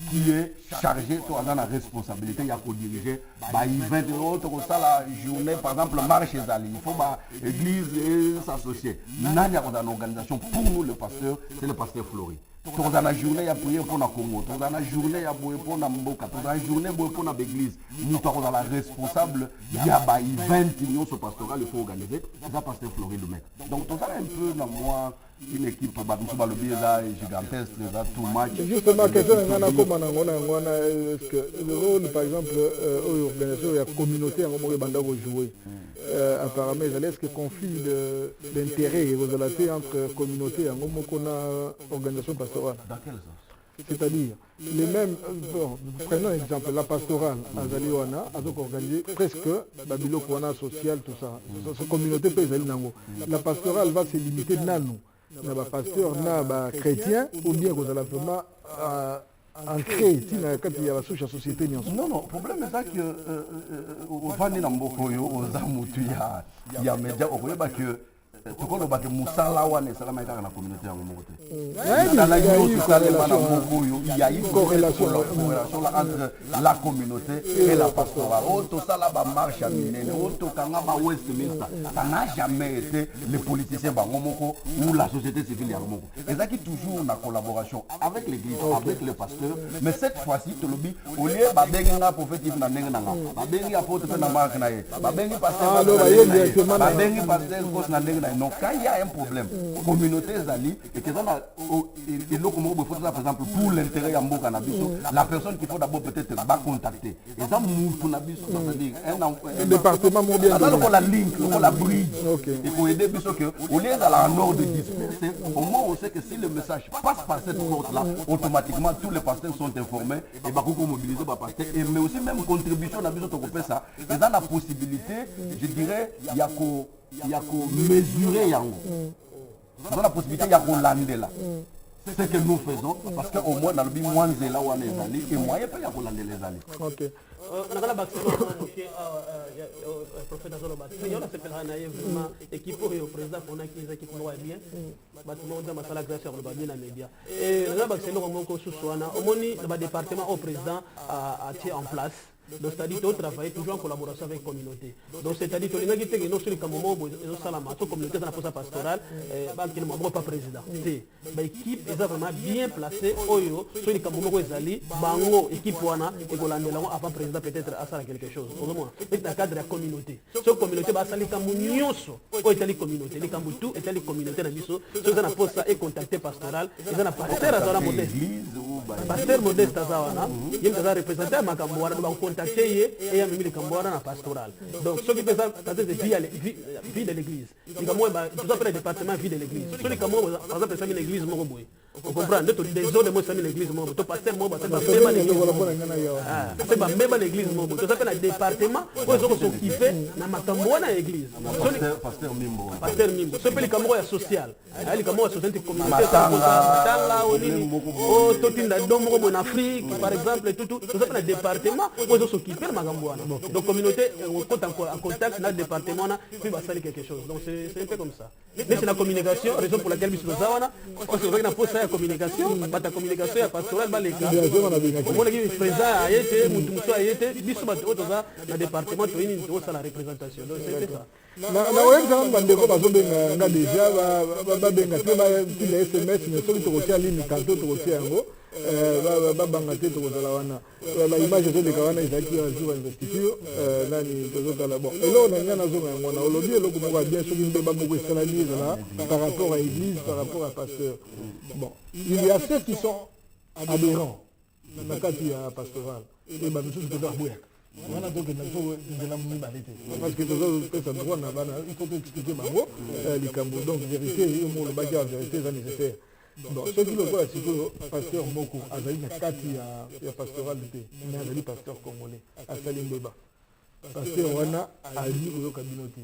qui est chargé dans la responsabilité, il y a qu'au diriger, il y a autres la journée, par exemple, marche chez Ali, il faut l'église s'associer. Il y a une organisation pour nous, le pasteur, c'est le pasteur Flori. Dans la journée, il y a prié pour la Congo. Dans la journée, il y a prié pour la Mboka. Dans la journée, il y a pour l'église. Nous sommes la responsable. Il y a 20 millions de pastoral, il faut organiser. C'est ça, pasteur Flori Lumeka. Donc, tout ça, un peu dans moi, une équipe gigantesque, tout match. Justement, question est-ce que le rôle, par exemple, l'organisation de la communauté, jouer. Apparemment, est-ce que conflit d'intérêt entre communauté et organisation pastorale? Dans quel sens? C'est-à-dire, les mêmes, prenons un exemple, la pastorale, Azaliwana, a organisé presque Babylone social, tout ça. Cette communauté peut aller dans la pastorale va se limiter à nous. Il y a un pasteur, un chrétien, ou bien vraiment ancré il y a la société. Non, le problème est ça que au Fani Nambokoyo, aux Amoutu, il y a médias, que tout le monde que Moussala Wane, ça la communauté à mon il y a une corrélation entre la communauté et la pastorale. Tout ça là marche à Minene, tout Kangaba Westminster, ça n'a jamais été les politiciens ou la société civile. Et ça qui est toujours en collaboration avec l'église, avec les pasteurs. Mais cette fois-ci, tu le dis, au lieu de prophétique, donc quand il y a un problème, communauté Zali, et que par exemple pour l'intérêt de la personne qu'il faut d'abord peut-être contacter. Et ça, c'est-à-dire un département mondial. La ligne, la bridge. Il faut aider au lieu d'aller en ordre de disperser, au moins on sait que si le message passe par cette porte-là, automatiquement tous les pasteurs sont informés et beaucoup mobilisés par pasteur. Mais aussi même contribution à ça. Et dans la possibilité, je dirais, il y a qu'à mesurer dans la possibilité il y a qu'à lander là. C'est ce que nous faisons parce qu'au moins dans le but moins de là où on est allé et moi il y a pas qu'à lander les allées. OK. Nakala bakisema prophète Azoloba. Il y a vraiment équipe au président qu'on a qui équipe moi bien. Bâtiment dans masala grâce à le bien média. Et là bakisema comme ko suswana omoni le département au président a été en place. Donc c'est-à-dire que travailler toujours en collaboration avec la communauté. Donc c'est-à-dire que les gens qui sont sur le Cameroun, la communauté dans la poste pastorale, qui ne pas président. L'équipe est vraiment bien placée. Sur le Cameroun, l'équipe avant président peut-être à ça quelque chose. Au moins, c'est dans le cadre de la communauté. Cette communauté va s'allier comme une communauté. Les Camboutou est la communauté dans l'issue. Ceux qui ont poste et contacté pastoral, ils ont pasteur à Zara Modeste. Pasteur Modeste à Zara, il a représenté à Macambouara. Et il y a même les Cambouara dans pastoral. Donc, ceux qui font ça, c'est vie de l'église. Les Cambouara, tout ça fait le département vie de l'église. Ceux qui Cambouara, par exemple, c'est l'église Moroboué. On comprend, des autres mots, c'est l'église Moroboué. Tout pasteur Moroboué, c'est même l'église. C'est même l'église Moroboué. Tout ça fait le département où ils sont s'occuper dans Macambouara dans l'église. Pasteur Mimbo. Pasteur Mimbo. Ceux qui les Cambouara social. Les Cambouara social, c'est communauté. Matanga, Totinda, Domo en Afrique, par exemple, tout ça fait le département où ils sont s'occuper de Macambouara. Donc, communauté, on compte en contact dans le département, puis va salir quelque chose. Donc, c'est un peu comme ça. Mais c'est la communication, raison pour laquelle nous avons on se voit dans la communication, la communication est pastorale, les gars. On a dit présent à été, Moutoumoutou a été, bisous dans le département, tu as la représentation. Donc, c'est ça. Na exemple bandeko bazobenga déjà babenga te ba SMS mais soki tokotia ligne kanto tokotia yango babanga te tokozala wana baimage ezoleka wana ezalaki jour investiture nani tozotala bon eloko na ngai nazonga yango na olobi eloko moko ya bien soki mbeba moko esalami ezala par rapport à église par rapport à pasteur. Bon, il y a ceux qui sont adhérents na kati ya pastoral et bamisusu mpenza baboyaka Voilà, donc il faut de la moralité. Parce que ça droit, il faut expliquer les cambos. Donc, vérité, le bagage, vérité, c'est nécessaire. Donc, ce qui le voit, c'est que le pasteur Moko, Azali, il y a 4 pastoral de paix, mais Azali, pasteur congolais, à Salimbeba. Pasteur Wana, Ali, au Kabinoté.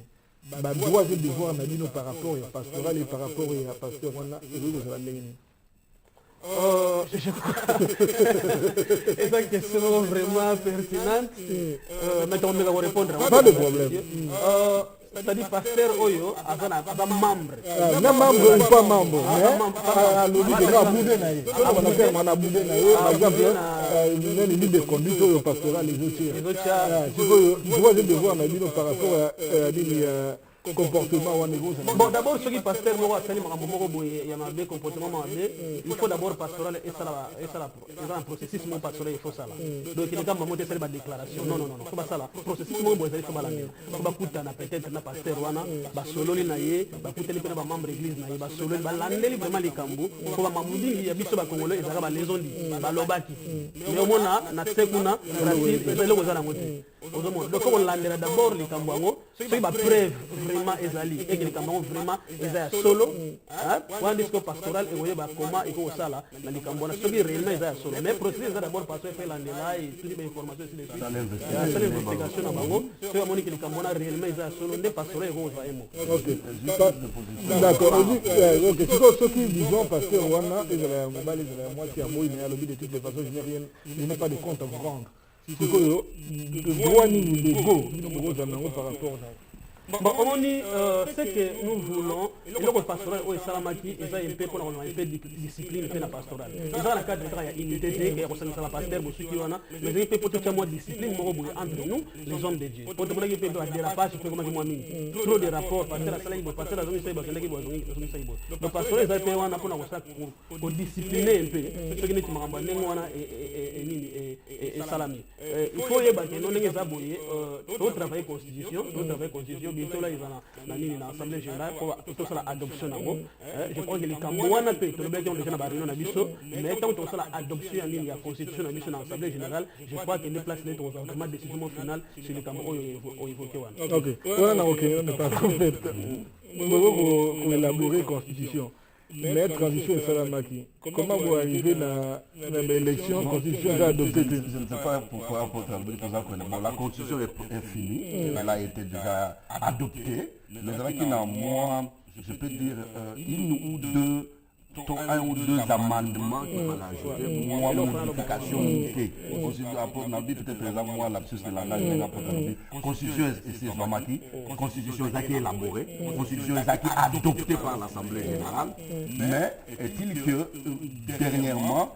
Droit et devoir, Nabino par rapport à pastoral et par rapport à pasteur Wana, et vous, vous allez et ça, question vraiment pertinente. Maintenant, on va répondre. Pas de problème. C'est-à-dire pasteur Oyo, avant membre. Non, membre ou pas membre. Mais, le but de abouder naïe. On a fait un abouder naïe. Par exemple, les lignes de conduite au pastoral, les autres. Tu vois, je devoir par rapport à comportement. Bon, d'abord, ce qui est pasteur, il comportement, il faut d'abord pastoral et ça, un processus pastoral, il faut ça. Donc, il y a quand même une déclaration. Non, il faut pas ça. Le processus, il faut pas la même. Il faut pas peut-être un pasteur, solo, il faut un membre d'église, solo, il vraiment les cambos. Il faut il y a des Congolais, ils ont les ondes, mais au moins, donc, on l'a d'abord les cambos, c'est ma preuve vraiment ezali et que les cambons vraiment ezali solo on dit que pastoral et voyez comment il faut ça là dans les cambons ce qui réellement ezali solo mais procéder d'abord parce que fait l'andela et toutes les informations sur les sites c'est l'investigation à bango c'est à monique les cambons réellement ezali solo des pastoral et vous voyez ok d'accord ok c'est ce qui disons parce que wana ezali mobile ezali moitié à moi mais à l'objet de toutes les façons je n'ai pas de compte à vous rendre c'est que le droit ni le go par rapport à bon, on dit ce que nous voulons, et le pastoral au Salamaki, ils ont un peu pour un peu de discipline et la pastorale. Ils ont la cadre de unité, qui est au sein de la pasteur, mais ils peuvent peut-être moins de discipline entre nous, les hommes de Dieu. Pour te dire qu'ils peuvent dérapage, ils peuvent moins trop de rapports, pasteur à Salamaki, pasteur à Zoni Saïbo, le pastoral, ils ont fait un pour discipliner un peu, ce qui n'est pas et Salami. Il faut y avoir que nous les aboyer, nous travailler constitution, bientôt là, ils ont l'Assemblée générale pour tout ça l'adoption. Je crois que les Cambouana peuvent tout le monde déjà dans la réunion, mais tant que tout ça l'adoption en ligne, la constitution dans l'Assemblée générale, je crois que les places nettes ont vraiment décision finale sur les Cambouana évoqué. Ok, on n'est pas fait. Pour élaborer la constitution. Mais transition est Salamaki. Comment vous arrivez dans l'élection, constitution adoptée? Je ne sais pas pourquoi la constitution est finie, elle a été déjà adoptée, mais avec moi, je peux dire un ou deux amendements qui vont ajouter, moi, modification limitée. Peut-être présent, moi, lapsus de langage, constitution est constitution est élaborée, constitution est adoptée par l'Assemblée générale, mais est-il que dernièrement,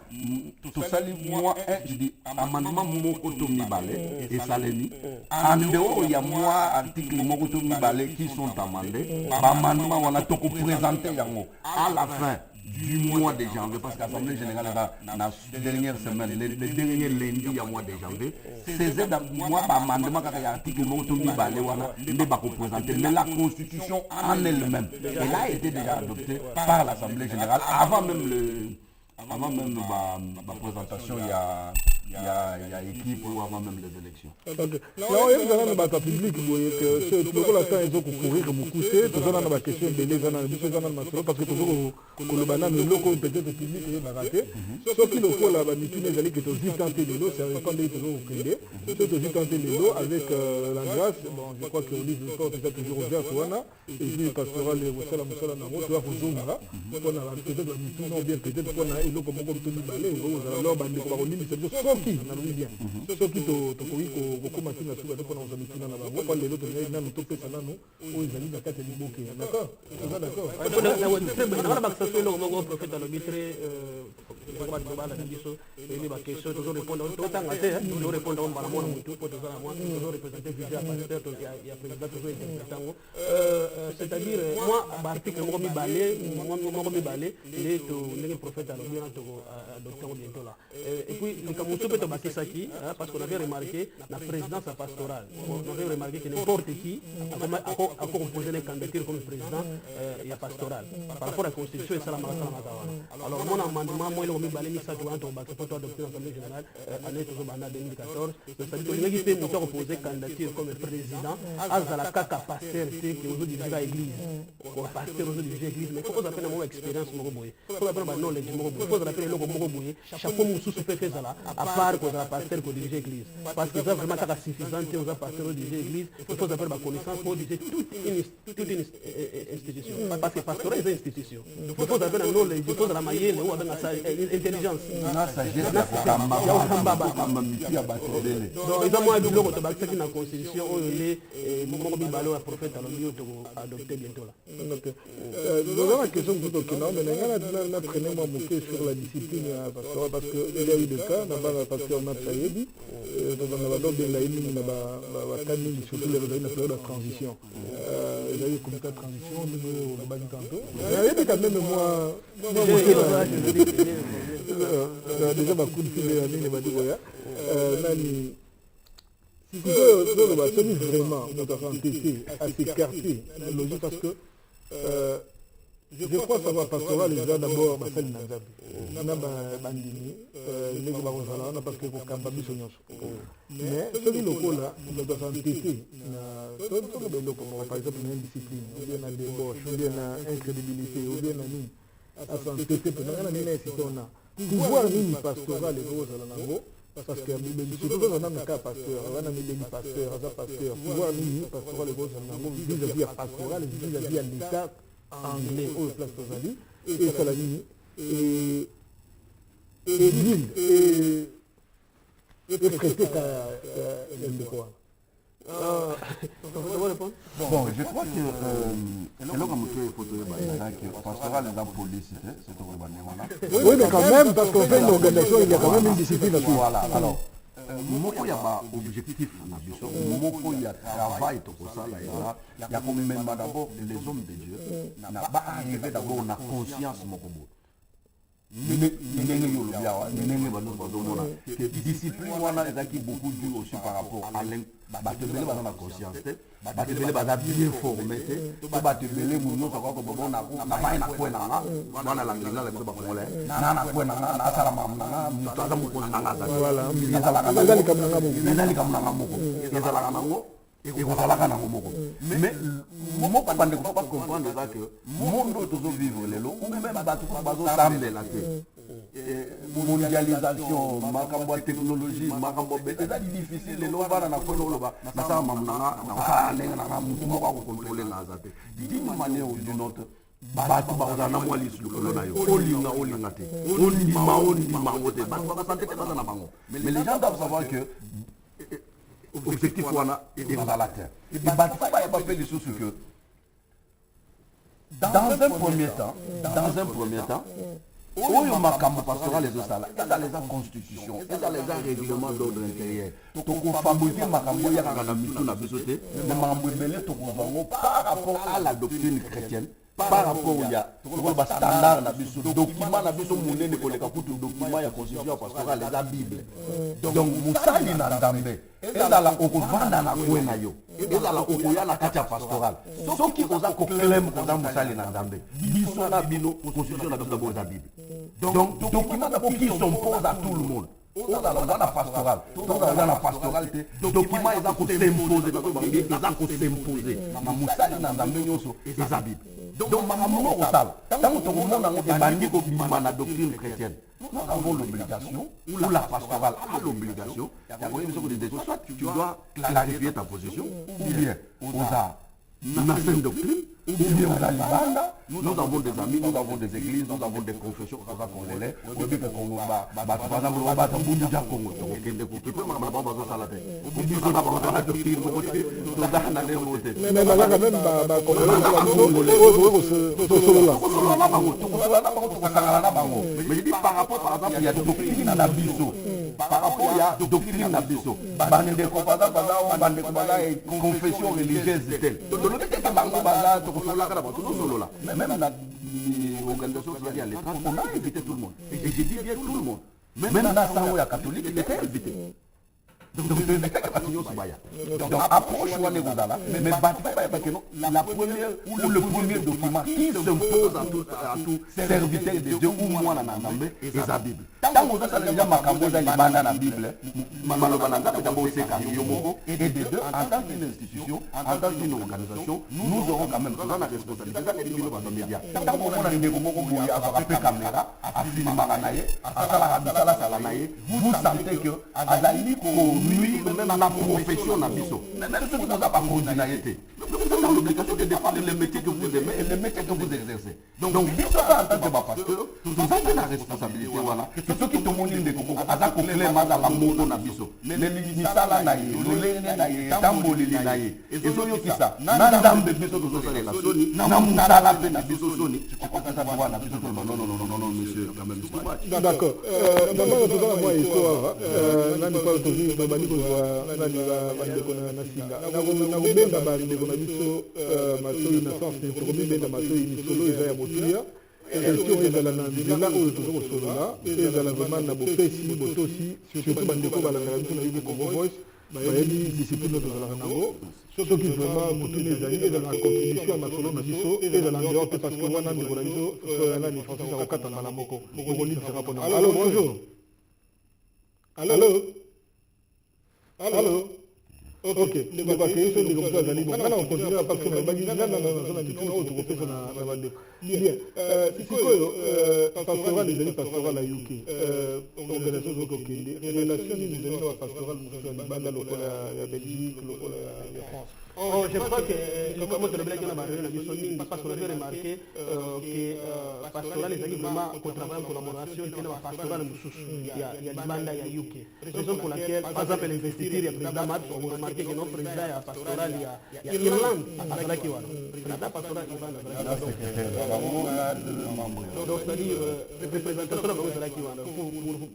tout ça, moi, je dis, amendement Mokoto Mibale et Saleni, en dehors, il y a moi, article Mokoto Mibale qui sont amendés, amendement, on a tout présenté à la fin du mois de janvier, parce que l'Assemblée générale, la dernière semaine, le dernier lundi, il y a mois de janvier, c'est moi, l'amendement, quand il y a un article, mais la Constitution en elle-même, elle a été déjà adoptée par l'Assemblée générale, avant même la présentation, il y a équipe ou avant même les élections. Ok. Là, il y a un débat public, ils ont courir beaucoup, ils ont une question de les parce que toujours le banane, le loco peut-être public est raté. Sauf qu'il faut la banitude, les alliés qui sont juste tentés de l'eau, c'est quand ils sont au Kélé, ceux qui sont juste tentés de l'eau avec la grâce. Bon, je crois que le livre sport est toujours ouvert pour Anna, et puis pastoral et Rossala Moussala Namo, tu vois, pour Zomara, on a peut-être banitude, non bien peut-être qu'on a élo comme Tony Balé, alors bandé comme Rolini, c'est juste Soki, on a vu bien. Soki, Tokoi, Kokomati, la Souba, on a mis dans la banque, on les autres, ils n'ont pas fait ça, non, ou ils allaient dans 4 Liboké. D'accord? D'accord. Le prophète a le bitre, il va question toujours répondre autant à terre, toujours répondre à la moindre tout pour toujours représenter visé à pasteur, il y a président toujours interprétant. C'est-à-dire, moi, l'article Mokomi Balé, il est le prophète a le bien adopté bientôt là. Et puis, le Kamoutou peut te Saki, parce qu'on avait remarqué la présidence pastorale. On avait remarqué que n'importe qui a composé les candidatures comme président, il y a pastoral. Par rapport à la Constitution, mpe esalamaka salamaka wana. Alors mon amendement moi eloko mibale misato wana tobakisa mpo toadopte na assemblée générale année tozobanda 2014 cetadi tolingaki mpe moto akopose candidature comme président azala kaka pasteur te ke ozodirige ka église pasteur ozodirige église mais faut ozala mpe na moko expérience moko boye faut ozala mpe na baknowledge moko boye faut ozala mpe na eloko moko boye chapeau mosusu mpe ezala à part kozala pasteur kodirige église parce que eza vraiment kaka suffisant te oza pasteur odirige église il faut ozala mpe na baconnaissance po odirige toute une institution parce que pastorat eza institution il faut ozala mpe na knowledge il faut ozala mayele oyo abenga sa intelligence donc eza mwa biloko tobakisaki na constitution oyo nde moko mibale oyo ya prophète alobi oyo tokoadopte bientôt là. Dans la question que tu as, mais on a traîné moi beaucoup sur la discipline pastoral parce qu'il y a eu des cas, d'abord parce qu'on a Sayedi, on a donc la ligne, surtout les réseaux de la transition. Il y a eu comme ça transition, nous on a dit tantôt. Il y a quand même moi déjà ma coup de fil de l'année, m'a dit voilà, nani. Si tu veux, vraiment, nous avons testé à s'écarter la logique parce que je crois savoir pastoral les gens d'abord basali na nzambe na bandini ndenge bakozala wana parce que kokamba biso nyonso mais soki lokola nous avons testé na soko beloko par exemple na indiscipline ou bien na débauche ou bien na incrédibilité ou bien na nini asantete mpenza na nini esika ona pouvoir nini pastoral ekozala nango parce que surtout quand on a un cas pasteur, on a mis pasteur, on a pasteur, pouvoir nous pastoral et vis-à-vis à pastoral et vis-à-vis à l'État anglais au place Tozali et Salami et l'île et prêter à quoi. Bon, je crois que c'est là comme tu es photo que pastoral est dans la police, c'est tout le. Oui, mais quand même, parce qu'on fait une organisation, il y a quand même une discipline à suivre. Voilà, alors, moko ya ba objectif na biso, moko ya travail to kosala il y a comme même d'abord les hommes de Dieu, na ba arriver d'abord na conscience moko bo. Ndenge yo lobiawa, ndenge ba nous bazomona que discipline wana ezaki beaucoup dû aussi par rapport à batebele baza na conscience te batebele baza bien formé te to batebele mu nyonso kwa bobo na mai na kwena nga mwana langela la biso bakongole na kwena nga na sala mamna mutu aza mukonzi na nga voilà ezali kamna moko ezala kana ngo ekozalaka nango moko mais moko bandeko pas comprendre ça que monde tozo vivre lelo ou même bato bazosambela te mondialisation makambo ya technologie makambo eza difficile lelo bana na kwena oloba nasala mamuna na kala ndenge na mutu moko akokontrole nga aza te d'une manière ou d'une autre bato bazala na mwa lisukolo na yo olinga te ondima ngo te bato bakasante te baza na bango mais les gens doivent savoir que objectif wana dans la terre. Et bato ba pas fait les choses que dans un premier temps oyo makambo pastoral les osala dans les constitutions et dans les règlements d'ordre intérieur to ko fabriquer makambo ya kana mitu na biso te mais makambo ebele to ko vango par rapport à la doctrine chrétienne par rapport au standard na biso document na biso munene koleka kutu document ya constitution pastorale eza bible donc musali na ndambe ezala okovanda na kwena yo ezala okoya na kati ya pastoral soki oza koklem koza musali na ndambe biso na bino constitution na biso d'abord eza bible donc document d'abord qui s'impose à tout le monde ozala oza na pastoral tozala oza na pastoral te document eza kos'impose eza kos'impose na musali na ndambe nyonso eza bible donc makambo moko osala ntango tokomona ngo ebandi kobima na doctrine chrétienne nous avons l'obligation ou la pastorale a l'obligation ya koyeba biso kodede soit tu dois clarifier ta position ou bien oza na sainte doctrine ou bien oza libanda nous avons des amis nous avons des églises nous avons des confessions oza congolais oyebi ke kongo bato bazambo bato mbundu ja kongo tokokende kokipe makambo na bango bazosala te biso na bango na doctrine moko te toza na ndenge te mais bazaka même bakongolais tokosola na bango tokosangana na bango mais je dis par rapport par exemple ya doctrine na biso par rapport ya doctrine na biso bandeko bandeko baza confession religieuse telle tolobi te bango baza tokosolaka na bato nosolola même na organisation sociale à l'état on a invité tout le monde et je dis bien tout le monde même na sango ya catholique il était invité Donc approche la première ou le premier document qui s'impose à tout serviteur de Dieu ou moi la Nambé et sa Bible. Tant que ça déjà makamboza libanda na Bible, maloba na nzambe d'abord c'est quand yomoko et de deux en tant qu'une institution, en tant qu'une organisation, nous aurons quand même besoin de la responsabilité dans les milieux de médias. Tant qu'on a une découverte où il y a une caméra, à filmer Maranaye, à la naye, vous sentez que Azali nuit même à la profession d'Abisso. Même si vous n'avez pas continuité. Vous avez l'obligation de défendre le métier que vous aimez et le métier que vous exercez. Donc, Bisso en tant que pasteur, vous avez la responsabilité. Voilà. C'est ce qui te montre de Koko. Azako Clé Maza la moto d'Abisso. Les Nisala Naye, le Naye, Tamboli Naye. Et ce qui ça. Nandam de Bisso de Sosale la Sony, Namutala de Nabisso Sony. Je crois que ça doit Nabisso Sony. Non, monsieur, quand même, c'est d'accord. D'abord, tout ça, moi, histoire. Nani kwa tozi, babani kwa nani bandeko na singa. Na kubenda bandeko na biso matoi na sens pour benda matoi ni solo eza ya motuya. Question ezala na nzela oyo tozoko solola, ezala vraiment na bopesi botosi, surtout bandeko balangaka biso na yuki Congo Voice, bayebi discipline tozalaka nango. Surtout qui vraiment motuni ezali ezala na contribution ya masolo na biso, ezala en dehors te parce que wana ndeko na biso nani Francis akokata mbala moko. Okolibisaka mpona. Allô, bonjour. Allô? Ok. Donc, parce que je suis comme ça, on continue parce que bien. Pastoral, les amis pastoral à UK. Organisation de Kokende. Relation des amis pastoral, Banda, la Belgique, la France. Je crois que, comme tu l'as dit, parce qu'on avait remarqué que pastoral est vraiment qu'on travaille en collaboration avec la pastoral il y a des bandes à UK. Raison pour laquelle, par exemple, l'investiture, il y a président Mat, on a remarqué que notre président est pastoral, il y a Irlande à Zalakiwan. Président pastoral Irlande à Zalakiwan. Donc, c'est-à-dire, représentation de Zalakiwan.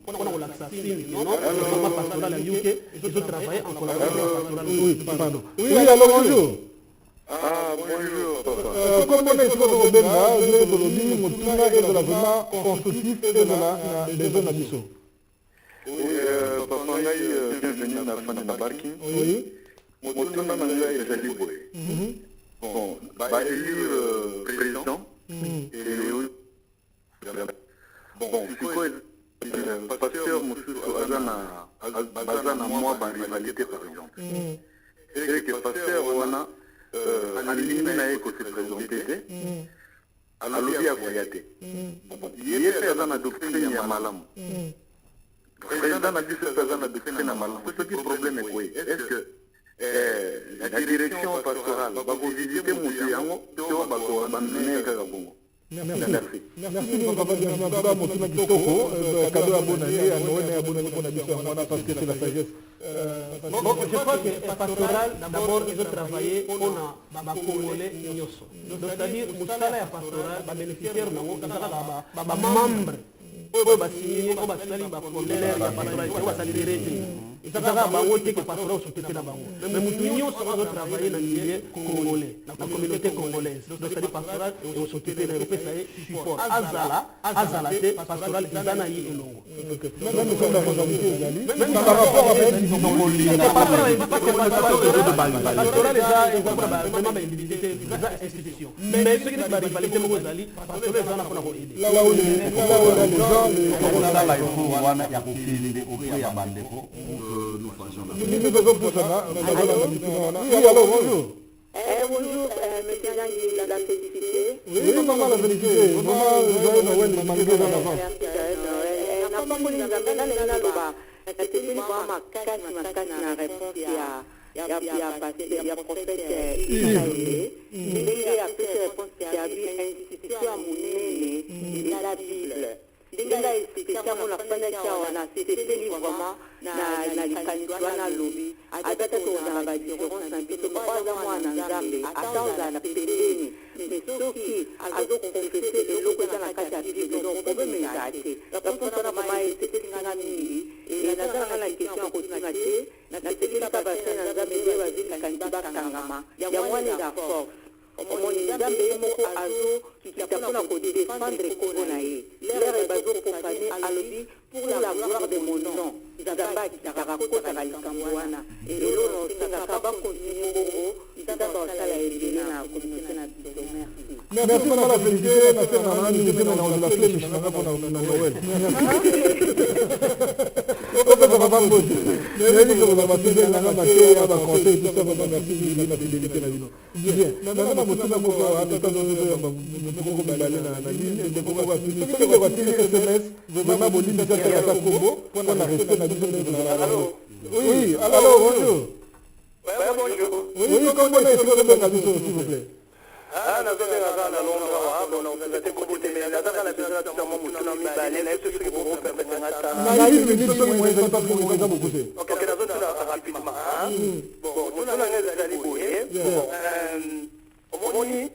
Pour l'assassin, non, le pastoral à UK, ils ont travaillé en collaboration avec la pastoral. Oui, pardon. Oui, alors bonjour. Ah, bonjour. Comme on est sur le Benga, nous sommes vraiment constructifs et de la zone d'Abisso. Oui, Papa Ngaï, bienvenue dans la fin de la barquine. Oui. Motuna Ngaï est libre. Bon, élire président. Bon, c'est quoi pasteur Moussou Azana, moi, rivalité par exemple. Et que pasteur Wana, en ligne n'a que se présenter, à l'objet à voyager. Il est dans la doctrine Yamalam. Président a dit que c'est dans la doctrine Yamalam. Ce qui est le problème est quoi? Est-ce que la direction pastorale va vous visiter Moussiango, tu vas m'amener à Kagabongo? Merci. Merci beaucoup, Papa Diamant. Motuna Kitoko, cadeau à bonne année, à Noël et à bonne année pour Nabisso Amana parce que c'est la sagesse. Bon, je crois que pastoral, d'abord, ils ont travaillé pour les Congolais Nyoso. C'est-à-dire, Moussala et pastoral, les bénéficiaires, les membres, les basigné, les basali, les congolais, les pastoral, les basali. Ils ont été que pastoral soutient la banque. Mais nous avons travaillé dans le milieu congolais, la communauté congolaise. Donc, c'est-à-dire pastoral, et on soutient les Européens, support. Azala, c'est pastoral, Zanaï et Longo. Même nous sommes dans la responsabilité, même par rapport à la pastoral est vraiment une institution. Mais ce qui est la rivalité, pastoral est là où les gens, nous fassions la oui, alors bonjour. Bonjour, monsieur Zangui, la félicité. Oui, maman, la félicité. Maman, joyeux Noël, maman, les deux en avance. Ya prophète Israël, il a fait réponse à institution monnaie dans la Bible. Ndinga especiamo na fanya chawa na c'était vraiment na likanitwa na lobby atata to za ba différence na biso baza mwana nzambe atauza na pembeni mais soki azo confesser eloko za na kati ya Bible donc problème ezate la personne na mama c'était ngana mingi et na za na question ko tuna te na tekela ba basa na nzambe ba zika kanitwa kangama ya mwana za force omoni nzambe moko azo kitapona ko défendre Congo na ye lere bazo profane alobi pour la gloire de mon nom nzamba akitaka kotaka likambo wana elelo nosengaka bakontinue bongo nzamba basala ebele na communauté na biso merci merci pour la félicité na tena na nini tena na la flemme na pour na Noël ça va pas poser mais comme on va passer na la matière à conseil tout ça va merci na fidélité na bino bien na motuna moko ata ko balé na ligne de ko va finir ce que va finir SMS vraiment bolinda ça ta combo pour na rester na biso allô oui allô bonjour bonjour oui comment est-ce que vous avez s'il vous plaît Ah, na zote na zana longa wa bona ukete kubote me na zana na bezana tuta mo mutuna mi ba le na yesu siki bo pepe ngata na hivi ni somo mweza pas pour mweza bokuse okay na zote na rapidement bon tuna ngeza dali boye omoni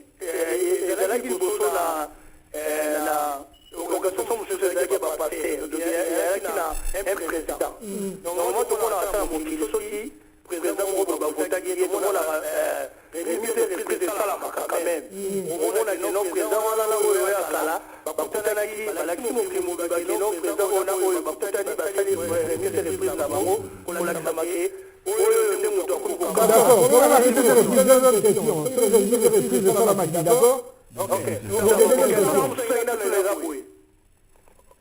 ezalaki liboso na organisation mosusu ezalaki bapaster ezalaki na un président normalement tomona ata na mokili soki président moko bavotaki ye tomona remise reprise esalamaka quand même omona kino président wana na oyo ya kala bakutanaki balakisi mokili bakino président wana oyo bakutani basali remise reprise na bango kolakisa make oyo nde moto akokoka d'accord on va arrêter de poser une question remise reprise de salamaki d'accord ok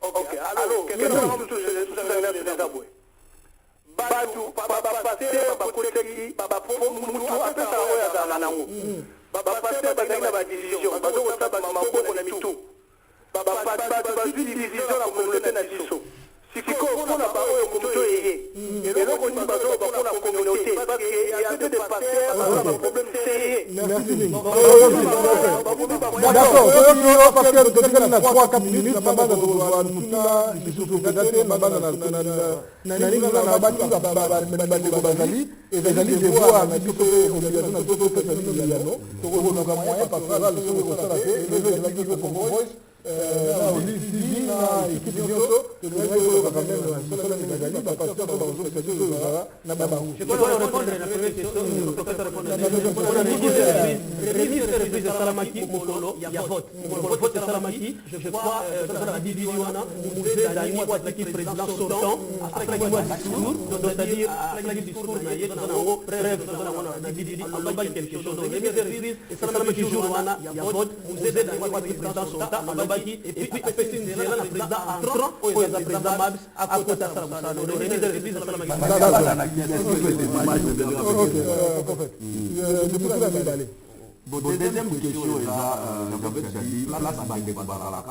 ok alors quelqu'un va me toucher ça boy batu bapaster bakoteki mutu apesa oyo azala nango bapaster bazali na badivision bazokosaba maboko na mitu bato bazwi division na communauté na biso sikoyo mpona baoyo komito eye eloko nini bazoloba mpona communauté parce que ya peu de paster bazola baproblème sérieux d'accord parce que totikali na 3-4 minutes mabanda tokotuna lisusu mpenza te mabanda na nini na bandeko bazali ezali devoir na biso obligation na biso topesa bino liyano tokoluka moyen pastoral soki ekosala te elezo ezalaki kokongo voice na olivier na équipe nyonso tolingaki koyoka quand même sosala ezali bapasteur bazopesa biso ezala na babango reprise esalamaki mokolo ya vote vote esalamaki je crois la division wana mzee dani azalaki président sortant asalaki mwa discours c'est-à-dire asalaki discours na ye nango bref na division alobaki quelque chose donc remise reprise esalamaki jour wana ya vote mzee dani azalaki président sortant alobaki et puis apesi nzela na président entrant oyo eza président mabs akota asala mosala remise reprise esalamaki Bon, deuxième question est là,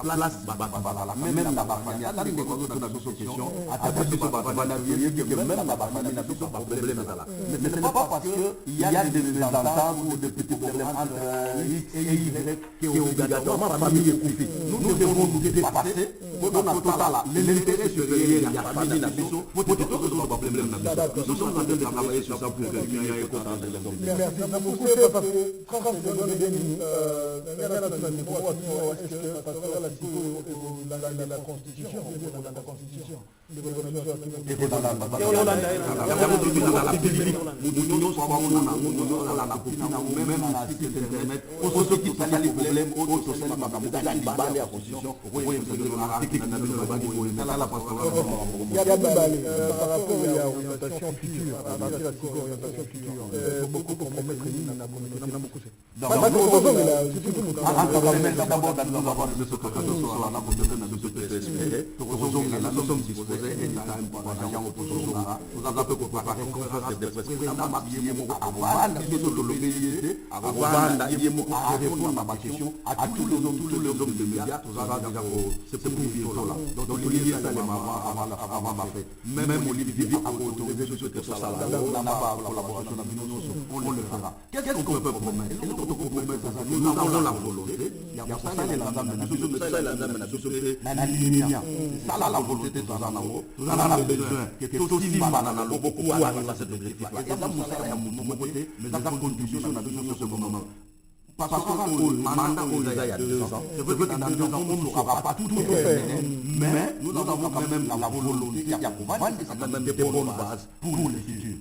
place Babalala, même dans la famille, attendez que vous avez une question, attendez que vous avez même dans la famille, n'a pas de problème là. Mais ce n'est pas parce qu'il y a des mésententes ou des petits problèmes entre X et Y qui est obligatoirement famille et conflit. Nous devons nous dépasser pour l'intérêt supérieur de la famille, pour que nous avons pas de problème là. Nous sommes en train de travailler sur ça pour que qu'il y ait un content de la famille. Merci beaucoup, parce que la constitution par rapport à l'orientation future, à partir de la orientation future, beaucoup pour mettre l'île dans la communauté. D'abord, nous avons de ce que nous sommes là pour donner de ce que nous sommes disposés et nous avons nous avons préparé une conférence de presse président Mabiemo avant de répondre à ma question à tous les hommes de médias, tout ça déjà c'est pour bientôt là. Donc Olivier Salem avant ma fête. Même Olivier a autorisé ce que ça là. On n'a pas la collaboration avec nous, on le fera. Qu'est-ce qu'on peut promettre? Nous avons la volonté. Il y a ça les landam na biso ça la landam na biso na linia. Ça la volonté de Zanao. Nous en avons besoin que tout si banana na beaucoup à cet objectif. Et ça nous sert à mon côté, mais ça contribution na biso ce moment. parce qu'on mandat il y a 2 ans. C'est vrai que dans 2 ans, on ne saura pas tout faire. Mais nous avons quand même la volonté, il y a quand même des bonnes bases pour le futur.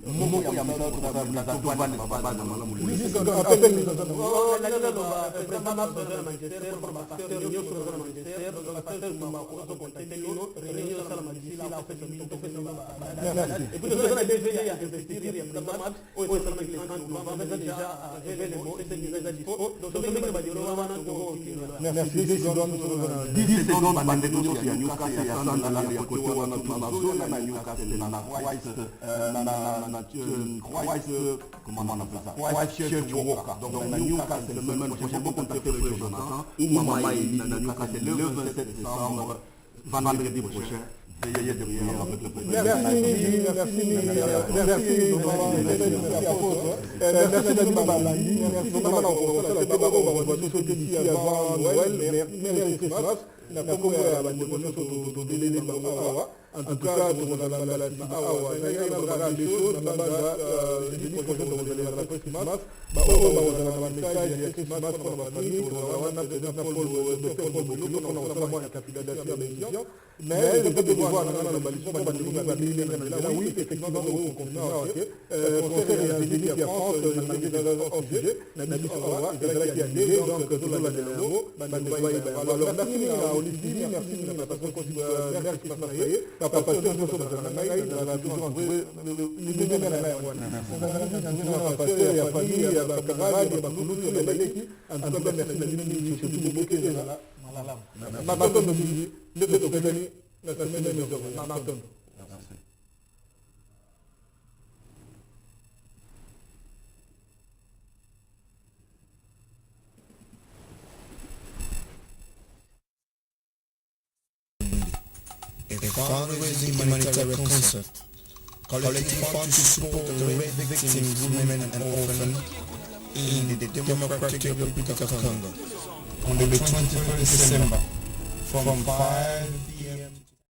Vendredi prochain. Merci en tout cas, A fundraising humanitarian concert collecting funds to support the rape victims, women and orphans in the Democratic Republic of Congo on the 21st December from 5